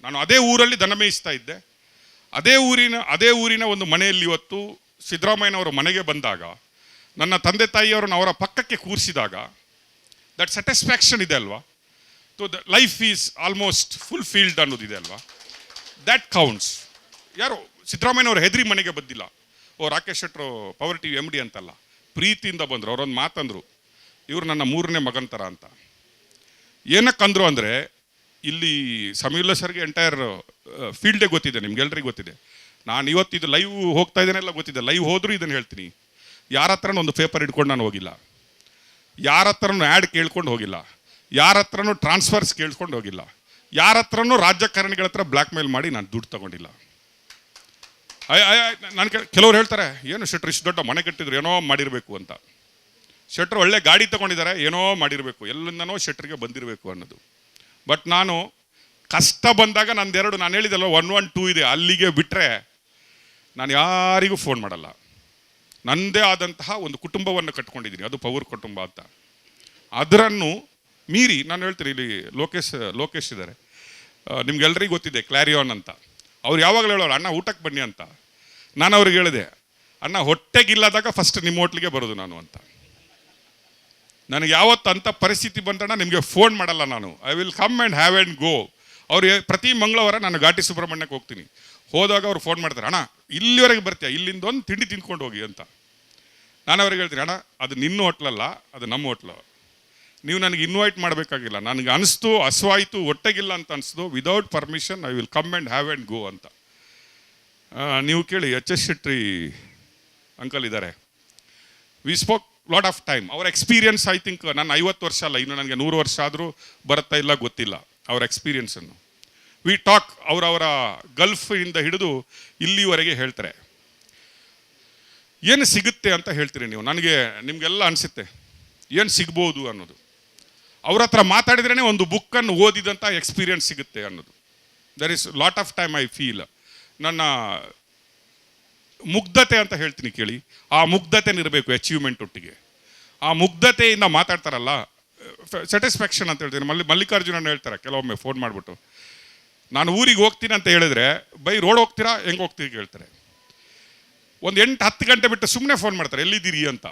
ನಾನು ಅದೇ ಊರಲ್ಲಿ ದನ ಮೇಯಿಸ್ತಾ ಇದ್ದೆ. ಅದೇ ಊರಿನ ಒಂದು ಮನೆಯಲ್ಲಿ ಇವತ್ತು ಸಿದ್ದರಾಮಯ್ಯನವರ ಮನೆಗೆ ಬಂದಾಗ, ನನ್ನ ತಂದೆ ತಾಯಿಯವರನ್ನು ಅವರ ಪಕ್ಕಕ್ಕೆ ಕೂರಿಸಿದಾಗ ದಟ್ ಸ್ಯಾಟಿಸ್ಫ್ಯಾಕ್ಷನ್ ಇದೆ ಅಲ್ವಾ. The life is almost fulfilled ಅನ್ನೋದಿದೆ ಅಲ್ವಾ. That counts. ಯಾರು ಸಿದ್ದರಾಮಯ್ಯನವರು ಹೆದರಿ ಮನೆಗೆ ಬಂದಿಲ್ಲ. ರಾಕೇಶ್ ಶೆಟ್ಟರು ಪವರ್ TV MD ಅಂತಲ್ಲ, ಪ್ರೀತಿಯಿಂದ ಬಂದರು. ಅವರೊಂದು ಮಾತಂದರು, ಇವರು ನನ್ನ 3ನೇ ಮಗನ ಥರ ಅಂತ. ಏನಕ್ಕಂದ್ರು ಅಂದರೆ, ಇಲ್ಲಿ ಸಮೀವುಲ್ಲಾ ಸರ್ಗೆ ಎಂಟೈರ್ ಫೀಲ್ಡೇ ಗೊತ್ತಿದೆ, ನಿಮ್ಗೆಲ್ರಿಗೂ ಗೊತ್ತಿದೆ. ನಾನು ಇವತ್ತು ಇದು ಲೈವ್ ಹೋಗ್ತಾ ಇದ್ದೇನೆಲ್ಲ ಗೊತ್ತಿದೆ. ಲೈವ್ ಹೋದರೂ ಇದನ್ನು ಹೇಳ್ತೀನಿ, ಯಾರ ಹತ್ರನೂ ಒಂದು ಪೇಪರ್ ಹಿಡ್ಕೊಂಡು ನಾನು ಹೋಗಿಲ್ಲ, ಯಾರ ಹತ್ರನೂ ಆ್ಯಡ್ ಕೇಳ್ಕೊಂಡು ಹೋಗಿಲ್ಲ, ಯಾರ ಹತ್ರನೂ ಟ್ರಾನ್ಸ್ಫರ್ಸ್ ಕೇಳ್ಕೊಂಡು ಹೋಗಿಲ್ಲ, ಯಾರ ಹತ್ರನೂ ರಾಜಕಾರಣಿಗಳ ಹತ್ರ ಬ್ಲ್ಯಾಕ್ ಮೇಲ್ ಮಾಡಿ ನಾನು ದುಡ್ಡು ತಗೊಂಡಿಲ್ಲ. ನಾನು ಕೆಲವ್ರು ಹೇಳ್ತಾರೆ, ಏನು ಶೆಟ್ರು ಇಷ್ಟು ದೊಡ್ಡ ಮನೆ ಕಟ್ಟಿದ್ರು, ಏನೋ ಮಾಡಿರಬೇಕು ಅಂತ. ಶೆಟ್ರು ಒಳ್ಳೆ ಗಾಡಿ ತೊಗೊಂಡಿದ್ದಾರೆ, ಏನೋ ಮಾಡಿರಬೇಕು, ಎಲ್ಲಿಂದನೋ ಶೆಟ್ರಿಗೆ ಬಂದಿರಬೇಕು ಅನ್ನೋದು. ಬಟ್ ನಾನು ಕಷ್ಟ ಬಂದಾಗ ನಂದೆರಡು, ನಾನು ಹೇಳಿದಲ್ಲ 112 ಇದೆ, ಅಲ್ಲಿಗೆ ಬಿಟ್ಟರೆ ನಾನು ಯಾರಿಗೂ ಫೋನ್ ಮಾಡಲ್ಲ. ನನ್ನದೇ ಆದಂತಹ ಒಂದು ಕುಟುಂಬವನ್ನು ಕಟ್ಕೊಂಡಿದ್ದೀನಿ, ಅದು ಪವರ್ ಕುಟುಂಬ ಅಂತ. ಅದರನ್ನು ಮೀರಿ ನಾನು ಹೇಳ್ತೀನಿ, ಇಲ್ಲಿ ಲೋಕೇಶ್ ಇದ್ದಾರೆ, ನಿಮ್ಗೆಲ್ರಿಗೂ ಗೊತ್ತಿದೆ, ಕ್ಲಾರಿಯಾನ್ ಅಂತ. ಅವ್ರು ಯಾವಾಗಲೂ ಹೇಳೋರು, ಅಣ್ಣ ಊಟಕ್ಕೆ ಬನ್ನಿ ಅಂತ. ನಾನು ಅವ್ರಿಗೆ ಹೇಳಿದೆ, ಅಣ್ಣ ಹೊಟ್ಟೆಗಿಲ್ಲದಾಗ ಫಸ್ಟ್ ನಿಮ್ಮ ಹೋಟ್ಲಿಗೆ ಬರೋದು ನಾನು ಅಂತ. ನನಗೆ ಯಾವತ್ತು ಅಂಥ ಪರಿಸ್ಥಿತಿ ಬಂತಣ್ಣ ನಿಮಗೆ ಫೋನ್ ಮಾಡಲ್ಲ ನಾನು, I will come and have and go. ಅವ್ರಿಗೆ ಪ್ರತಿ ಮಂಗಳವಾರ ನಾನು ಘಾಟಿ ಸುಬ್ರಹ್ಮಣ್ಯಕ್ಕೆ ಹೋಗ್ತೀನಿ. ಹೋದಾಗ ಅವ್ರು ಫೋನ್ ಮಾಡ್ತಾರೆ, ಅಣ್ಣ ಇಲ್ಲಿವರೆಗೆ ಬರ್ತೀಯ, ಇಲ್ಲಿಂದ ಒಂದು ತಿಂಡಿ ತಿಂದ್ಕೊಂಡು ಹೋಗಿ ಅಂತ. ನಾನು ಅವ್ರಿಗೆ ಹೇಳ್ತೀನಿ, ಅಣ್ಣ ಅದು ನಿನ್ನ ಹೋಟ್ಲಲ್ಲ, ಅದು ನಮ್ಮ ಹೋಟ್ಲು, ನೀವು ನನಗೆ ಇನ್ವೈಟ್ ಮಾಡಬೇಕಾಗಿಲ್ಲ. ನನಗೆ ಅನಿಸ್ತು, ಹಸುವಾಯಿತು, ಹೊಟ್ಟೆಗಿಲ್ಲ ಅಂತ ಅನಿಸ್ತು, without permission I will come and have and go ಅಂತ. ನೀವು ಕೇಳಿ, HS ಶೆಟ್ಟಿ ಅಂಕಲ್ ಇದ್ದಾರೆ, we spoke lot of time. ಅವರ ಎಕ್ಸ್ಪೀರಿಯನ್ಸ್ ಐ ಥಿಂಕ್ ನಾನು 50 ವರ್ಷ ಅಲ್ಲ, ಇನ್ನು ನನಗೆ 100 ವರ್ಷ ಆದರೂ ಬರುತ್ತಾ ಇಲ್ಲ ಗೊತ್ತಿಲ್ಲ ಅವರ ಎಕ್ಸ್ಪೀರಿಯನ್ಸನ್ನು. We talk. ಅವರ ಗಲ್ಫಿಂದ ಹಿಡಿದು ಇಲ್ಲಿವರೆಗೆ ಹೇಳ್ತಾರೆ. ಏನು ಸಿಗುತ್ತೆ ಅಂತ ಹೇಳ್ತೀರಿ ನೀವು, ನನಗೆ ನಿಮಗೆಲ್ಲ ಅನಿಸುತ್ತೆ ಏನು ಸಿಗ್ಬೋದು ಅನ್ನೋದು. ಅವ್ರ ಹತ್ರ ಮಾತಾಡಿದ್ರೇ ಒಂದು ಬುಕ್ಕನ್ನು ಓದಿದಂಥ ಎಕ್ಸ್ಪೀರಿಯನ್ಸ್ ಸಿಗುತ್ತೆ ಅನ್ನೋದು. There is lot of time I feel. ನನ್ನ ಮುಗ್ಧತೆ ಅಂತ ಹೇಳ್ತೀನಿ ಕೇಳಿ, ಆ ಮುಗ್ಧತೆನಿರಬೇಕು ಅಚೀವ್ಮೆಂಟ್ ಒಟ್ಟಿಗೆ. ಆ ಮುಗ್ಧತೆಯಿಂದ ಮಾತಾಡ್ತಾರಲ್ಲ, ಸ್ಯಾಟಿಸ್ಫ್ಯಾಕ್ಷನ್ ಅಂತ ಹೇಳ್ತೀನಿ. ಮಲ್ಲಿಕಾರ್ಜುನನ್ನು ಹೇಳ್ತಾರೆ ಕೆಲವೊಮ್ಮೆ ಫೋನ್ ಮಾಡಿಬಿಟ್ಟು, ನಾನು ಊರಿಗೆ ಹೋಗ್ತೀನಿ ಅಂತ ಹೇಳಿದ್ರೆ, ಬೈ ರೋಡ್ ಹೋಗ್ತೀರಾ, ಹೆಂಗೆ ಹೋಗ್ತೀರಿ ಕೇಳ್ತಾರೆ. ಒಂದು 8-10 ಗಂಟೆ ಬಿಟ್ಟು ಸುಮ್ಮನೆ ಫೋನ್ ಮಾಡ್ತಾರೆ, ಎಲ್ಲಿದ್ದೀರಿ ಅಂತ.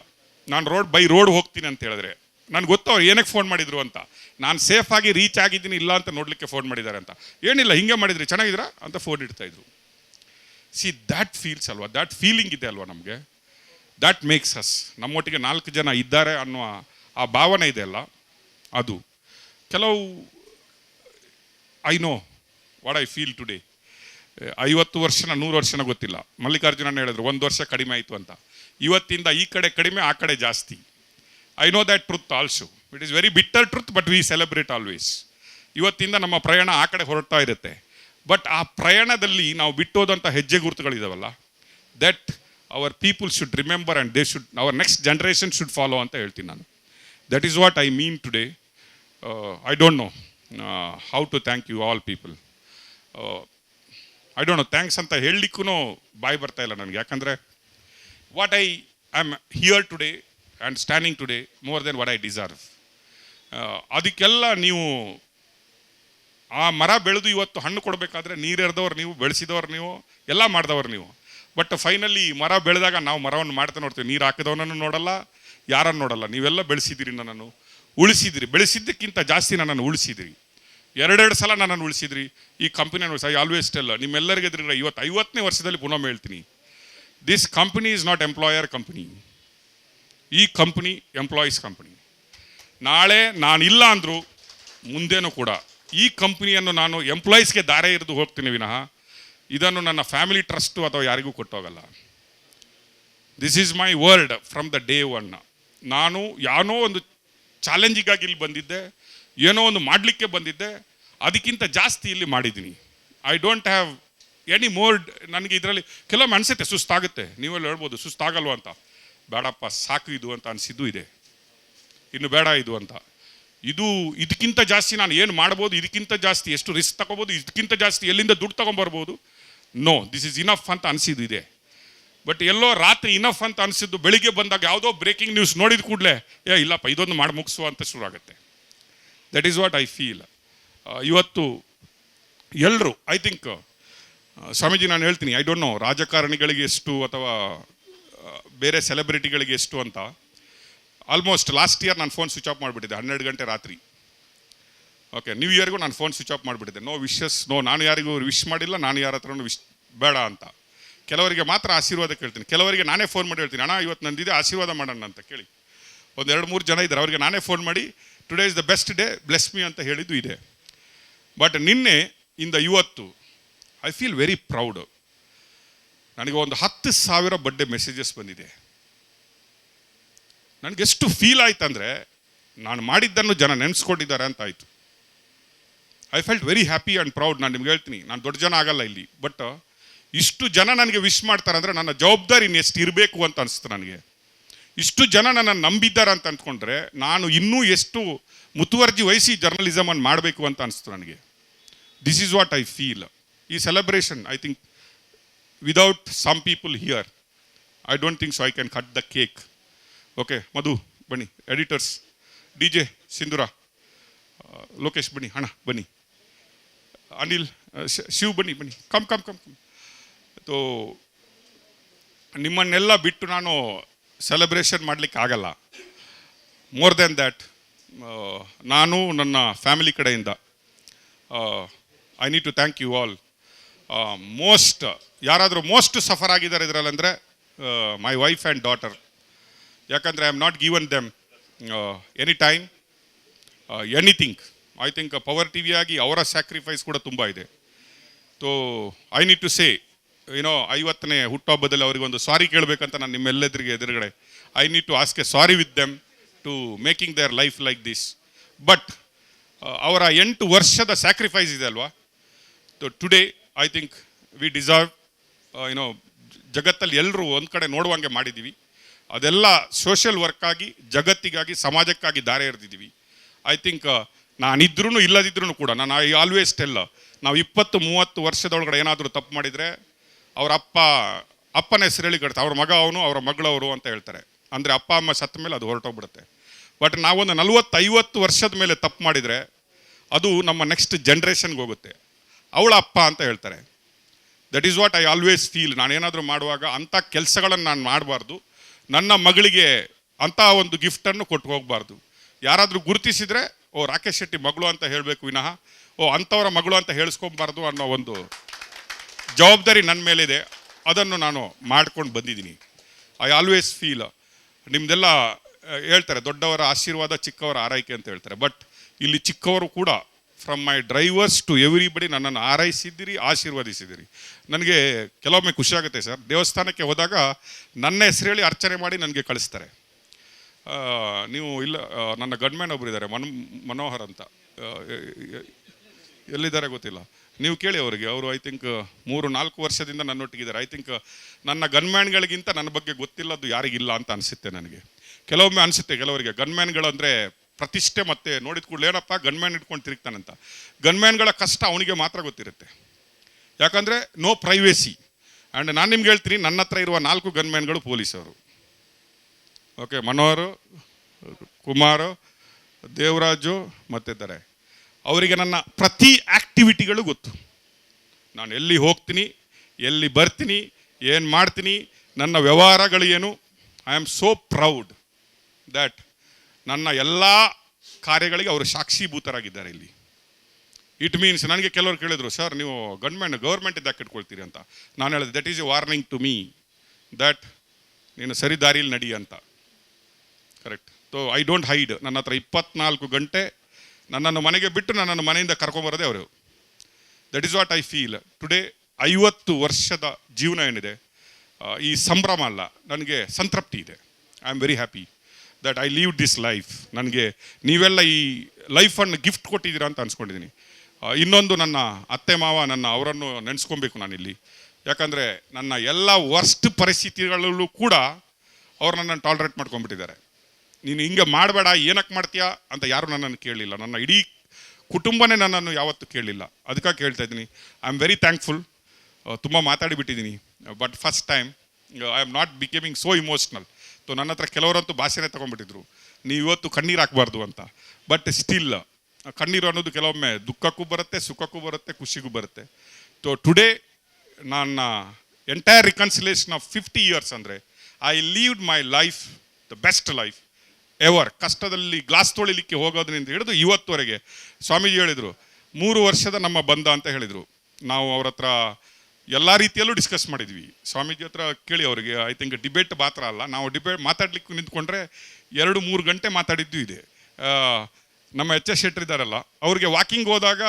ನಾನು ಬೈ ರೋಡ್ ಹೋಗ್ತೀನಿ ಅಂತ ಹೇಳಿದ್ರೆ, ನನಗೆ ಗೊತ್ತು ಅವ್ರು ಏನಕ್ಕೆ ಫೋನ್ ಮಾಡಿದ್ರು ಅಂತ. ನಾನು ಸೇಫಾಗಿ ರೀಚ್ ಆಗಿದ್ದೀನಿ ಇಲ್ಲ ಅಂತ ನೋಡಲಿಕ್ಕೆ ಫೋನ್ ಮಾಡಿದ್ದಾರೆ ಅಂತ. ಏನಿಲ್ಲ, ಹಿಂಗೆ ಮಾಡಿದ್ರಿ, ಚೆನ್ನಾಗಿದ್ದೀರಾ ಅಂತ ಫೋನ್ ಇಡ್ತಾಯಿದ್ರು. ಸಿ ದ್ಯಾಟ್ ಫೀಲ್ಸ್ ಅಲ್ವಾ, ದ್ಯಾಟ್ ಫೀಲಿಂಗ್ ಇದೆ ಅಲ್ವಾ ನಮಗೆ. That makes us. ನಮ್ಮೊಟ್ಟಿಗೆ 4 ಜನ ಇದ್ದಾರೆ ಅನ್ನುವ ಆ ಭಾವನೆ ಇದೆಯಲ್ಲ, ಅದು ಕೆಲವು I know what I feel today. 50 ವರ್ಷನ 100 ವರ್ಷನ ಗೊತ್ತಿಲ್ಲ. ಮಲ್ಲಿಕಾರ್ಜುನನ್ ಹೇಳಿದ್ರು 1 ವರ್ಷ ಕಡಿಮೆ ಆಯಿತು ಅಂತ. ಇವತ್ತಿಂದ ಈ ಕಡೆ ಕಡಿಮೆ, ಆ ಕಡೆ ಜಾಸ್ತಿ. I know that truth also. It is very bitter truth, but we celebrate always. ಇವತ್ತಿಂದ ನಮ್ಮ ಪ್ರಯಾಣ ಆ ಕಡೆ ಹೊರಡ್ತಾ ಇರುತ್ತೆ. ಬಟ್ ಆ ಪ್ರಯಾಣದಲ್ಲಿ ನಾವು ಬಿಟ್ಟೋದಂಥ ಹೆಜ್ಜೆ ಗುರುತುಗಳಿದಾವಲ್ಲ, that our people should remember and they should, our next generation should follow ಅಂತ ಹೇಳ್ತೀನಿ ನಾನು. That is what I mean today. I don't know how to thank you all people. I don't know, thanks ಅಂತ ಹೇಳಲಿಕ್ಕೂ ಬಾಯಿ ಬರ್ತಾ ಇಲ್ಲ ನನಗೆ. ಯಾಕಂದರೆ what I am here today and standing today more than what I deserve. ಅದಕ್ಕೆಲ್ಲ ನೀವು ಆ ಮರ ಬೆಳೆದು ಇವತ್ತು ಹಣ್ಣು ಕೊಡಬೇಕಾದ್ರೆ ನೀರೆರೆದವ್ರು ನೀವು, ಬೆಳೆಸಿದವ್ರು ನೀವು, ಎಲ್ಲ ಮಾಡಿದವ್ರು ನೀವು. ಬಟ್ ಫೈನಲಿ ಮರ ಬೆಳೆದಾಗ ನಾವು ಮರವನ್ನು ಮಾಡ್ತಾ ನೋಡ್ತೀವಿ. ನೀರು ಹಾಕಿದವನನ್ನು ನೋಡಲ್ಲ, ಯಾರನ್ನು ನೋಡಲ್ಲ. ನೀವೆಲ್ಲ ಬೆಳೆಸಿದಿರಿ, ನನ್ನನ್ನು ಉಳಿಸಿದಿರಿ. ಬೆಳೆಸಿದ್ದಕ್ಕಿಂತ ಜಾಸ್ತಿ ನನ್ನನ್ನು ಉಳಿಸಿದಿರಿ. 2 ಸಲ ನನ್ನನ್ನು ಉಳಿಸಿದ್ರಿ. ಈ ಕಂಪನಿಯನ್ನು ಐ ಆಲ್ವೇಸ್ ಟೆಲ್, ನಿಮ್ಮೆಲ್ಲರಿಗೆ ಎದುರಿಗೆ 50ನೇ ವರ್ಷದಲ್ಲಿ ಪುನಃ ಹೇಳ್ತೀನಿ, this company is not employer company. ಈ ಕಂಪನಿ ಎಂಪ್ಲಾಯೀಸ್ ಕಂಪನಿ. ನಾಳೆ ನಾನಿಲ್ಲ ಅಂದರು ಮುಂದೇನೂ ಕೂಡ ಈ ಕಂಪನಿಯನ್ನು ನಾನು ಎಂಪ್ಲಾಯೀಸ್ಗೆ ದಾರೆ ಇರಿದು ಹೋಗ್ತೀನಿ ವಿನಃ ಇದನ್ನು ನನ್ನ ಫ್ಯಾಮಿಲಿ ಟ್ರಸ್ಟು ಅಥವಾ ಯಾರಿಗೂ ಕೊಟ್ಟೋಗಲ್ಲ. This is my word from the day one. ನಾನು ಯಾನೋ ಒಂದು ಚಾಲೆಂಜಿಗಾಗಿ ಇಲ್ಲಿ ಬಂದಿದ್ದೆ, ಏನೋ ಒಂದು ಮಾಡಲಿಕ್ಕೆ ಬಂದಿದ್ದೆ, ಅದಕ್ಕಿಂತ ಜಾಸ್ತಿ ಇಲ್ಲಿ ಮಾಡಿದ್ದೀನಿ. I don't have any more. ನನಗೆ ಇದರಲ್ಲಿ ಕೆಲವೊಮ್ಮೆ ಅನಿಸುತ್ತೆ ಸುಸ್ತಾಗುತ್ತೆ. ನೀವೆಲ್ಲ ಹೇಳ್ಬೋದು ಸುಸ್ತಾಗಲ್ವ ಅಂತ. ಬೇಡಪ್ಪ ಸಾಕು ಇದು ಅಂತ ಅನಿಸಿದ್ದು ಇದೆ, ಇನ್ನು ಬೇಡ ಇದು ಅಂತ. ಇದಕ್ಕಿಂತ ಜಾಸ್ತಿ ನಾನು ಏನು ಮಾಡ್ಬೋದು, ಇದಕ್ಕಿಂತ ಜಾಸ್ತಿ ಎಷ್ಟು ರಿಸ್ಕ್ ತಗೋಬೋದು, ಇದಕ್ಕಿಂತ ಜಾಸ್ತಿ ಎಲ್ಲಿಂದ ದುಡ್ಡು ತೊಗೊಂಬರ್ಬೋದು. ನೋ, ದಿಸ್ ಈಸ್ ಇನಫ್ ಅಂತ ಅನಿಸಿದ್ದು ಇದೆ. ಬಟ್ ಎಲ್ಲೋ ರಾತ್ರಿ ಇನಫ್ ಅಂತ ಅನಿಸಿದ್ದು ಬೆಳಿಗ್ಗೆ ಬಂದಾಗ ಯಾವುದೋ ಬ್ರೇಕಿಂಗ್ ನ್ಯೂಸ್ ನೋಡಿದ ಕೂಡಲೇ ಇಲ್ಲಪ್ಪ ಇದೊಂದು ಮಾಡಿ ಮುಗಿಸುವ ಅಂತ ಶುರು ಆಗುತ್ತೆ. That is what I feel. ಇವತ್ತು ಎಲ್ಲರೂ ಐ ಥಿಂಕ್ ಸ್ವಾಮೀಜಿ ನಾನು ಹೇಳ್ತೀನಿ, ಐ ಡೋಂಟ್ ನೋ ರಾಜಕಾರಣಿಗಳಿಗೆ ಎಷ್ಟು ಅಥವಾ ಬೇರೆ ಸೆಲೆಬ್ರಿಟಿಗಳಿಗೆ ಎಷ್ಟು ಅಂತ. ಆಲ್ಮೋಸ್ಟ್ ಲಾಸ್ಟ್ ಇಯರ್ ನಾನು ಫೋನ್ ಸ್ವಿಚ್ ಆಫ್ ಮಾಡಿಬಿಟ್ಟಿದ್ದೆ 12 ಗಂಟೆ ರಾತ್ರಿ. ಓಕೆ, ನ್ಯೂ ಇಯರ್ಗೂ ನಾನು ಫೋನ್ ಸ್ವಿಚ್ ಆಫ್ ಮಾಡಿಬಿಟ್ಟಿದ್ದೆ. ನೋ ವಿಶಸ್, ನೋ, ನಾನು ಯಾರಿಗೂ ವಿಶ್ ಮಾಡಿಲ್ಲ, ನಾನು ಯಾರ ಹತ್ರನೂ ಬೇಡ ಅಂತ. ಕೆಲವರಿಗೆ ಮಾತ್ರ ಆಶೀರ್ವಾದ ಕೇಳ್ತೀನಿ. ಕೆಲವರಿಗೆ ನಾನೇ ಫೋನ್ ಮಾಡಿ ಹೇಳ್ತೀನಿ, ಅಣ್ಣ ಇವತ್ತು ನಂದಿದೆ ಆಶೀರ್ವಾದ ಮಾಡೋಣ ಅಂತ ಕೇಳಿ. ಒಂದು 2-3 ಜನ ಇದ್ದಾರೆ, ಅವರಿಗೆ ನಾನೇ ಫೋನ್ ಮಾಡಿ today is the best day, bless me ಅಂತ ಹೇಳಿದ್ದು ಇದೆ. ಬಟ್ ನಿನ್ನೆ ಇಂದ ಇವತ್ತು ಐ ಫೀಲ್ ವೆರಿ ಪ್ರೌಡ್. ನನಗೆ ಒಂದು 10,000 ಬರ್ಡೇ ಮೆಸೇಜಸ್ ಬಂದಿದೆ. ನನಗೆಷ್ಟು ಫೀಲ್ ಆಯ್ತು ಅಂದರೆ, ನಾನು ಮಾಡಿದ್ದನ್ನು ಜನ ನೆನೆಸ್ಕೊಂಡಿದ್ದಾರೆ ಅಂತ ಆಯಿತು. I felt very happy and proud. ನಾನು ನಿಮ್ಗೆ ಹೇಳ್ತೀನಿ, ನಾನು ದೊಡ್ಡ ಜನ ಆಗಲ್ಲ ಇಲ್ಲಿ, ಬಟ್ ಇಷ್ಟು ಜನ ನನಗೆ ವಿಶ್ ಮಾಡ್ತಾರೆ ಅಂದರೆ ನನ್ನ ಜವಾಬ್ದಾರಿ ಎಷ್ಟು ಇರಬೇಕು ಅಂತ ಅನಿಸ್ತು ನನಗೆ. ಇಷ್ಟು ಜನ ನನ್ನನ್ನು ನಂಬಿದ್ದಾರೆ ಅಂತ ಅಂದ್ಕೊಂಡ್ರೆ ನಾನು ಇನ್ನೂ ಎಷ್ಟು ಮುತುವರ್ಜಿ ವಹಿಸಿ ಜರ್ನಲಿಸಮನ್ನು ಮಾಡಬೇಕು ಅಂತ ಅನಿಸ್ತು ನನಗೆ. This is what I feel. ಈ celebration I think without some people here I don't think so I can cut the cake. Okay, Madhu ಬನ್ನಿ, ಎಡಿಟರ್ಸ್, DJ ಸಿಂಧೂರ, ಲೋಕೇಶ್ ಬನ್ನಿ, ಅಣ್ಣ ಬನ್ನಿ, ಅನಿಲ್, ಶಿವ್ ಬನ್ನಿ, ಕಮ್. ತೋ ನಿಮ್ಮನ್ನೆಲ್ಲ ಬಿಟ್ಟು ನಾನು ಸೆಲೆಬ್ರೇಷನ್ ಮಾಡಲಿಕ್ಕೆ ಆಗಲ್ಲ. ಮೋರ್ ದೆನ್ ದ್ಯಾಟ್, ನಾನು ನನ್ನ ಫ್ಯಾಮಿಲಿ ಕಡೆಯಿಂದ I need to thank you all. ಯಾರಾದರೂ ಮೋಸ್ಟ್ ಸಫರ್ ಆಗಿದ್ದಾರೆ ಇದರಲ್ಲಂದರೆ ಮೈ ವೈಫ್ ಆ್ಯಂಡ್ ಡಾಟರ್. ಯಾಕಂದರೆ I am not given them any time anything. I think power T V ಆಗಿ ಅವರ ಸ್ಯಾಕ್ರಿಫೈಸ್ ಕೂಡ ತುಂಬ ಇದೆ. So I need to say, ಏನೋ 50ನೇ ಹುಟ್ಟುಹಬ್ಬದಲ್ಲಿ ಅವರಿಗೊಂದು ಸಾರಿ ಕೇಳಬೇಕಂತ ನಾನು ನಿಮ್ಮೆಲ್ಲದ್ರಿಗೆ ಎದುರುಗಡೆ I need to ask a sorry with them to making their life like this. But ಅವರ 8 ವರ್ಷದ ಸ್ಯಾಕ್ರಿಫೈಸ್ ಇದೆ ಅಲ್ವಾ, today I think we deserve. ಏನೋ ಜಗತ್ತಲ್ಲಿ ಎಲ್ಲರೂ ಒಂದು ಕಡೆ ನೋಡುವಂಗೆ ಮಾಡಿದ್ದೀವಿ. ಅದೆಲ್ಲ ಸೋಷಿಯಲ್ ವರ್ಕಾಗಿ, ಜಗತ್ತಿಗಾಗಿ, ಸಮಾಜಕ್ಕಾಗಿ ದಾರೆ ಎರೆದಿದ್ದೀವಿ. ಐ ಥಿಂಕ್ ನಾನಿದ್ರೂ ಇಲ್ಲದಿದ್ರೂ ಕೂಡ ನಾನು ಐ ಆಲ್ವೇಸ್ ಟೆಲ್, ನಾವು 20-30 ವರ್ಷದೊಳಗಡೆ ಏನಾದರೂ ತಪ್ಪು ಮಾಡಿದರೆ ಅವರ ಅಪ್ಪನ ಹೆಸರು ಹೇಳಿ ಕಟ್ತಾರೆ, ಅವ್ರ ಮಗ ಅವನು, ಅವರ ಮಗಳವರು ಅಂತ ಹೇಳ್ತಾರೆ. ಅಂದರೆ ಅಪ್ಪ ಅಮ್ಮ ಸತ್ತ ಮೇಲೆ ಅದು ಹೊರಟೋಗ್ಬಿಡುತ್ತೆ. ಬಟ್ ನಾವೊಂದು 40-50 ವರ್ಷದ ಮೇಲೆ ತಪ್ಪು ಮಾಡಿದರೆ ಅದು ನಮ್ಮ ನೆಕ್ಸ್ಟ್ ಜನ್ರೇಷನ್ಗೆ ಹೋಗುತ್ತೆ. ಅವಳ ಅಪ್ಪ ಅಂತ ಹೇಳ್ತಾರೆ. That is what I always feel. ನಾನೇನಾದರೂ ಮಾಡುವಾಗ ಅಂಥ ಕೆಲಸಗಳನ್ನು ನಾನು ಮಾಡಬಾರ್ದು. ನನ್ನ ಮಗಳಿಗೆ ಅಂಥ ಒಂದು ಗಿಫ್ಟನ್ನು ಕೊಟ್ಟು ಹೋಗಬಾರ್ದು. ಯಾರಾದರೂ ಗುರುತಿಸಿದರೆ ರಾಕೇಶ್ ಶೆಟ್ಟಿ ಮಗಳು ಅಂತ ಹೇಳಬೇಕು ವಿನಃ ಅಂಥವರ ಮಗಳು ಅಂತ ಹೇಳಿಸ್ಕೊಬಾರ್ದು ಅನ್ನೋ ಒಂದು ಜವಾಬ್ದಾರಿ ನನ್ನ ಮೇಲಿದೆ. ಅದನ್ನು ನಾನು ಮಾಡ್ಕೊಂಡು ಬಂದಿದ್ದೀನಿ. ಐ ಆಲ್ವೇಸ್ ಫೀಲ್ ನಿಮ್ಮದೆಲ್ಲ ಹೇಳ್ತಾರೆ ದೊಡ್ಡವರ ಆಶೀರ್ವಾದ ಚಿಕ್ಕವರ ಆರೈಕೆ ಅಂತ ಹೇಳ್ತಾರೆ. ಬಟ್ ಇಲ್ಲಿ ಚಿಕ್ಕವರು ಕೂಡ from my drivers to everybody ನನ್ನನ್ನು ಆರೈಸಿದ್ದೀರಿ, ಆಶೀರ್ವದಿಸಿದ್ದೀರಿ. ನನಗೆ ಕೆಲವೊಮ್ಮೆ ಖುಷಿಯಾಗುತ್ತೆ ಸರ್, ದೇವಸ್ಥಾನಕ್ಕೆ ಹೋದಾಗ ನನ್ನ ಹೆಸರು ಹೇಳಿ ಅರ್ಚನೆ ಮಾಡಿ ನನಗೆ ಕಳಿಸ್ತಾರೆ. ನೀವು ಇಲ್ಲ, ನನ್ನ ಗಂಡ್ಮ್ಯಾನ್ ಒಬ್ಬರು ಇದ್ದಾರೆ, ಮನೋಹರ್ ಅಂತ, ಎಲ್ಲಿದ್ದಾರೆ ಗೊತ್ತಿಲ್ಲ, ನೀವು ಕೇಳಿ ಅವರಿಗೆ. ಅವರು ಐ ಥಿಂಕ್ 3-4 ವರ್ಷದಿಂದ ನನ್ನೊಟ್ಟಿಗಿದ್ದಾರೆ. ಐ ಥಿಂಕ್ ನನ್ನ ಗನ್ಮ್ಯಾನ್ಗಳಿಗಿಂತ ನನ್ನ ಬಗ್ಗೆ ಗೊತ್ತಿಲ್ಲದ್ದು ಯಾರಿಗಿಲ್ಲ ಅಂತ ಅನಿಸುತ್ತೆ ನನಗೆ. ಕೆಲವೊಮ್ಮೆ ಅನಿಸುತ್ತೆ ಕೆಲವರಿಗೆ ಗನ್ಮ್ಯಾನ್ಗಳು ಅಂದರೆ ಪ್ರತಿಷ್ಠೆ, ಮತ್ತೆ ನೋಡಿದ ಕೂಡಲೇ ಏನಪ್ಪ ಗನ್ಮ್ಯಾನ್ ಇಟ್ಕೊಂಡು ತಿರುಗ್ತಾನಂತ. ಗನ್ಮ್ಯಾನ್ಗಳ ಕಷ್ಟ ಅವನಿಗೆ ಮಾತ್ರ ಗೊತ್ತಿರುತ್ತೆ, ಯಾಕಂದರೆ ನೋ ಪ್ರೈವೇಸಿ. ಆ್ಯಂಡ್ ನಾನು ನಿಮ್ಗೆ ಹೇಳ್ತೀನಿ, ನನ್ನ ಹತ್ರ ಇರುವ 4 ಗನ್ಮ್ಯಾನ್ಗಳು ಪೊಲೀಸವರು. ಓಕೆ, ಮನೋಹರ್, ಕುಮಾರ್, ದೇವರಾಜು ಮತ್ತಿದ್ದಾರೆ. ಅವರಿಗೆ ನನ್ನ ಪ್ರತಿ ಆ್ಯಕ್ಟಿವಿಟಿಗಳು ಗೊತ್ತು. ನಾನು ಎಲ್ಲಿ ಹೋಗ್ತೀನಿ, ಎಲ್ಲಿ ಬರ್ತೀನಿ, ಏನು ಮಾಡ್ತೀನಿ, ನನ್ನ ವ್ಯವಹಾರಗಳು ಏನು. I am so proud that ನನ್ನ ಎಲ್ಲ ಕಾರ್ಯಗಳಿಗೆ ಅವರು ಸಾಕ್ಷೀಭೂತರಾಗಿದ್ದಾರೆ ಇಲ್ಲಿ. ಇಟ್ ಮೀನ್ಸ್, ನನಗೆ ಕೆಲವರು ಕೇಳಿದ್ರು, ಸರ್ ನೀವು ಗೌರ್ಮೆಂಟ್ ಇದ್ದಾಗ ಇಟ್ಕೊಳ್ತೀರಿ ಅಂತ. ನಾನು ಹೇಳಿದೆ, that is a warning to me that ನೀನು ಸರಿ ದಾರಿಯಲ್ಲಿ ನಡಿ ಅಂತ. Correct. So I don't hide. ನನ್ನ ಹತ್ರ 24 ಗಂಟೆ ನನ್ನನ್ನು ಮನೆಗೆ ಬಿಟ್ಟು ನನ್ನನ್ನು ಮನೆಯಿಂದ ಕರ್ಕೊಂಬರೋದೇ ಅವರು. That is what I feel today. 50 ವರ್ಷದ ಜೀವನ ಏನಿದೆ, ಈ ಸಂಭ್ರಮ ಅಲ್ಲ, ನನಗೆ ಸಂತೃಪ್ತಿ ಇದೆ. I am very happy that I leave this life. ನನಗೆ ನೀವೆಲ್ಲ ಈ ಲೈಫನ್ನು ಗಿಫ್ಟ್ ಕೊಟ್ಟಿದ್ದೀರಾ ಅಂತ ಅನ್ಸ್ಕೊಂಡಿದ್ದೀನಿ. ಇನ್ನೊಂದು, ನನ್ನ ಅತ್ತೆ ಮಾವ, ಅವರನ್ನು ನೆನೆಸ್ಕೊಬೇಕು ನಾನಿಲ್ಲಿ. ಯಾಕಂದರೆ ನನ್ನ ಎಲ್ಲ ವರ್ಸ್ಟ್ ಪರಿಸ್ಥಿತಿಗಳಲ್ಲೂ ಕೂಡ ಅವ್ರು ನನ್ನನ್ನು ಟಾಲರೇಟ್ ಮಾಡ್ಕೊಂಡ್ಬಿಟ್ಟಿದ್ದಾರೆ. ನೀನು ಹಿಂಗೆ ಮಾಡಬೇಡ, ಏನಕ್ಕೆ ಮಾಡ್ತೀಯಾ ಅಂತ ಯಾರೂ ನನ್ನನ್ನು ಕೇಳಲಿಲ್ಲ. ನನ್ನ ಇಡೀ ಕುಟುಂಬನೇ ನನ್ನನ್ನು ಯಾವತ್ತೂ ಕೇಳಲಿಲ್ಲ. ಅದಕ್ಕಾಗಿ ಕೇಳ್ತಾ ಇದ್ದೀನಿ, ಐ ಆಮ್ ವೆರಿ ಥ್ಯಾಂಕ್ಫುಲ್. ತುಂಬ ಮಾತಾಡಿಬಿಟ್ಟಿದ್ದೀನಿ, but first time I am not becoming so emotional. So ನನ್ನ ಹತ್ರ ಕೆಲವರಂತೂ ಭಾಷೆನೇ ತೊಗೊಂಡ್ಬಿಟ್ಟಿದ್ರು, ನೀವು ಇವತ್ತು ಕಣ್ಣೀರು ಹಾಕಬಾರ್ದು ಅಂತ. ಬಟ್ ಸ್ಟಿಲ್ ಕಣ್ಣೀರು ಅನ್ನೋದು ಕೆಲವೊಮ್ಮೆ ದುಃಖಕ್ಕೂ ಬರುತ್ತೆ, ಸುಖಕ್ಕೂ ಬರುತ್ತೆ, ಖುಷಿಗೂ ಬರುತ್ತೆ. ಸೊ ಟುಡೇ ನನ್ನ ಎಂಟೈರ್ ರಿಕನ್ಸಿಲೇಷನ್ ಆಫ್ 50 years ಅಂದರೆ I lived my life the best life ever. ಕಷ್ಟದಲ್ಲಿ ಗ್ಲಾಸ್ ತೊಳಿಲಿಕ್ಕೆ ಹೋಗೋದ್ರಿಂದ ಹಿಡಿದು ಇವತ್ತುವರೆಗೆ. ಸ್ವಾಮೀಜಿ ಹೇಳಿದರು 3 ವರ್ಷದ ನಮ್ಮ ಬಂಧ ಅಂತ ಹೇಳಿದರು. ನಾವು ಅವ್ರ ಹತ್ರ ಎಲ್ಲ ರೀತಿಯಲ್ಲೂ ಡಿಸ್ಕಸ್ ಮಾಡಿದ್ವಿ. ಸ್ವಾಮೀಜಿ ಹತ್ರ ಕೇಳಿ, ಅವರಿಗೆ ಐ ಥಿಂಕ್ ಡಿಬೇಟ್ ಮಾತ್ರ ಅಲ್ಲ, ನಾವು ಮಾತಾಡ್ಲಿಕ್ಕೆ ನಿಂತ್ಕೊಂಡ್ರೆ 2-3 ಗಂಟೆ ಮಾತಾಡಿದ್ದು ಇದೆ. ನಮ್ಮ ಎಚ್ ಎಸ್ ಶೆಟ್ಟರ್ ಇದ್ದಾರಲ್ಲ, ಅವ್ರಿಗೆ ವಾಕಿಂಗ್ ಹೋದಾಗ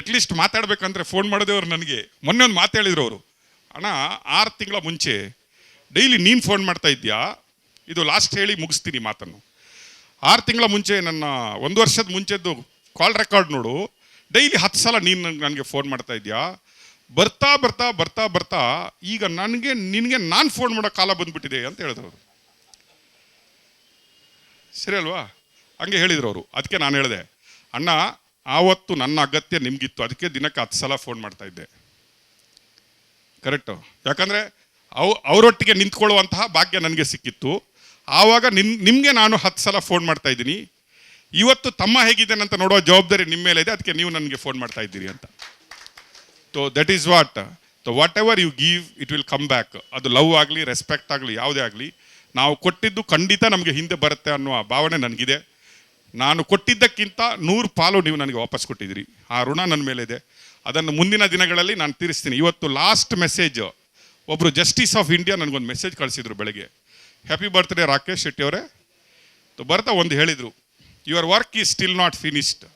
ಅಟ್ಲೀಸ್ಟ್ ಮಾತಾಡ್ಬೇಕಂದ್ರೆ ಫೋನ್ ಮಾಡೋದೇ ಅವ್ರು ನನಗೆ. ಮೊನ್ನೆ ಒಂದು ಮಾತು ಹೇಳಿದ್ರು ಅವರು, ಅಣ್ಣ 6 ತಿಂಗಳ ಮುಂಚೆ ಡೈಲಿ ನೀನು ಫೋನ್ ಮಾಡ್ತಾ ಇದ್ಯಾ, ಇದು ಲಾಸ್ಟ್ ಹೇಳಿ ಮುಗಿಸ್ತೀನಿ ಮಾತನ್ನು. 6 ತಿಂಗಳ ಮುಂಚೆ, ನನ್ನ 1 ವರ್ಷದ ಮುಂಚೆದ್ದು ಕಾಲ್ ರೆಕಾರ್ಡ್ ನೋಡು, ಡೈಲಿ 10 ಸಲ ನೀನು ನನಗೆ ಫೋನ್ ಮಾಡ್ತಾ ಇದೆಯಾ. ಬರ್ತಾ ಬರ್ತಾ ಬರ್ತಾ ಬರ್ತಾ ಈಗ ನಿನಗೆ ನಾನು ಫೋನ್ ಮಾಡೋ ಕಾಲ ಬಂದುಬಿಟ್ಟಿದೆ ಅಂತ ಹೇಳಿದ್ರು ಅವರು. ಸರಿ ಅಲ್ವಾ? ಹಂಗೆ ಹೇಳಿದ್ರು ಅವರು. ಅದಕ್ಕೆ ನಾನು ಹೇಳಿದೆ, ಅಣ್ಣ ಆವತ್ತು ನನ್ನ ಅಗತ್ಯ ನಿಮಗಿತ್ತು, ಅದಕ್ಕೆ ದಿನಕ್ಕೆ 10 ಸಲ ಫೋನ್ ಮಾಡ್ತಾ ಇದ್ದೆ. ಕರೆಕ್ಟು. ಯಾಕಂದರೆ ಅವರೊಟ್ಟಿಗೆ ನಿಂತ್ಕೊಳ್ಳುವಂತಹ ಭಾಗ್ಯ ನನಗೆ ಸಿಕ್ಕಿತ್ತು. ಆವಾಗ ನಿಮಗೆ ನಾನು 10 ಸಲ ಫೋನ್ ಮಾಡ್ತಾ ಇದ್ದೀನಿ. ಇವತ್ತು ತಮ್ಮ ಹೇಗಿದ್ದೇನೆ ಅಂತ ನೋಡೋ ಜವಾಬ್ದಾರಿ ನಿಮ್ಮ ಮೇಲೆ ಇದೆ, ಅದಕ್ಕೆ ನೀವು ನನಗೆ ಫೋನ್ ಮಾಡ್ತಾ ಇದ್ದೀರಿ ಅಂತ. So that is whatever you give it will come back. ಅದು ಲವ್ ಆಗಲಿ, ರೆಸ್ಪೆಕ್ಟ್ ಆಗಲಿ, ಯಾವುದೇ ಆಗಲಿ, ನಾವು ಕೊಟ್ಟಿದ್ದು ಖಂಡಿತ ನಮಗೆ ಹಿಂದೆ ಬರುತ್ತೆ ಅನ್ನುವ ಭಾವನೆ ನನಗಿದೆ. ನಾನು ಕೊಟ್ಟಿದ್ದಕ್ಕಿಂತ 100 ಪಾಲು ನೀವು ನನಗೆ ವಾಪಸ್ ಕೊಟ್ಟಿದ್ದೀರಿ. ಆ ಋಣ ನನ್ನ ಮೇಲೆ ಇದೆ. ಅದನ್ನು ಮುಂದಿನ ದಿನಗಳಲ್ಲಿ ನಾನು ತೀರಿಸ್ತೀನಿ. ಇವತ್ತು ಲಾಸ್ಟ್ ಮೆಸೇಜ್, ಒಬ್ಬರು ಜಸ್ಟಿಸ್ ಆಫ್ ಇಂಡಿಯಾ ನನಗೊಂದು ಮೆಸೇಜ್ ಕಳಿಸಿದ್ರು ಬೆಳಗ್ಗೆ. ಹ್ಯಾಪಿ ಬರ್ತ್ಡೇ ರಾಕೇಶ್ ಶೆಟ್ಟಿ ಅವರೇ. ಬರ್ತಾ ಒಂದು ಹೇಳಿದರು, your work is still not finished.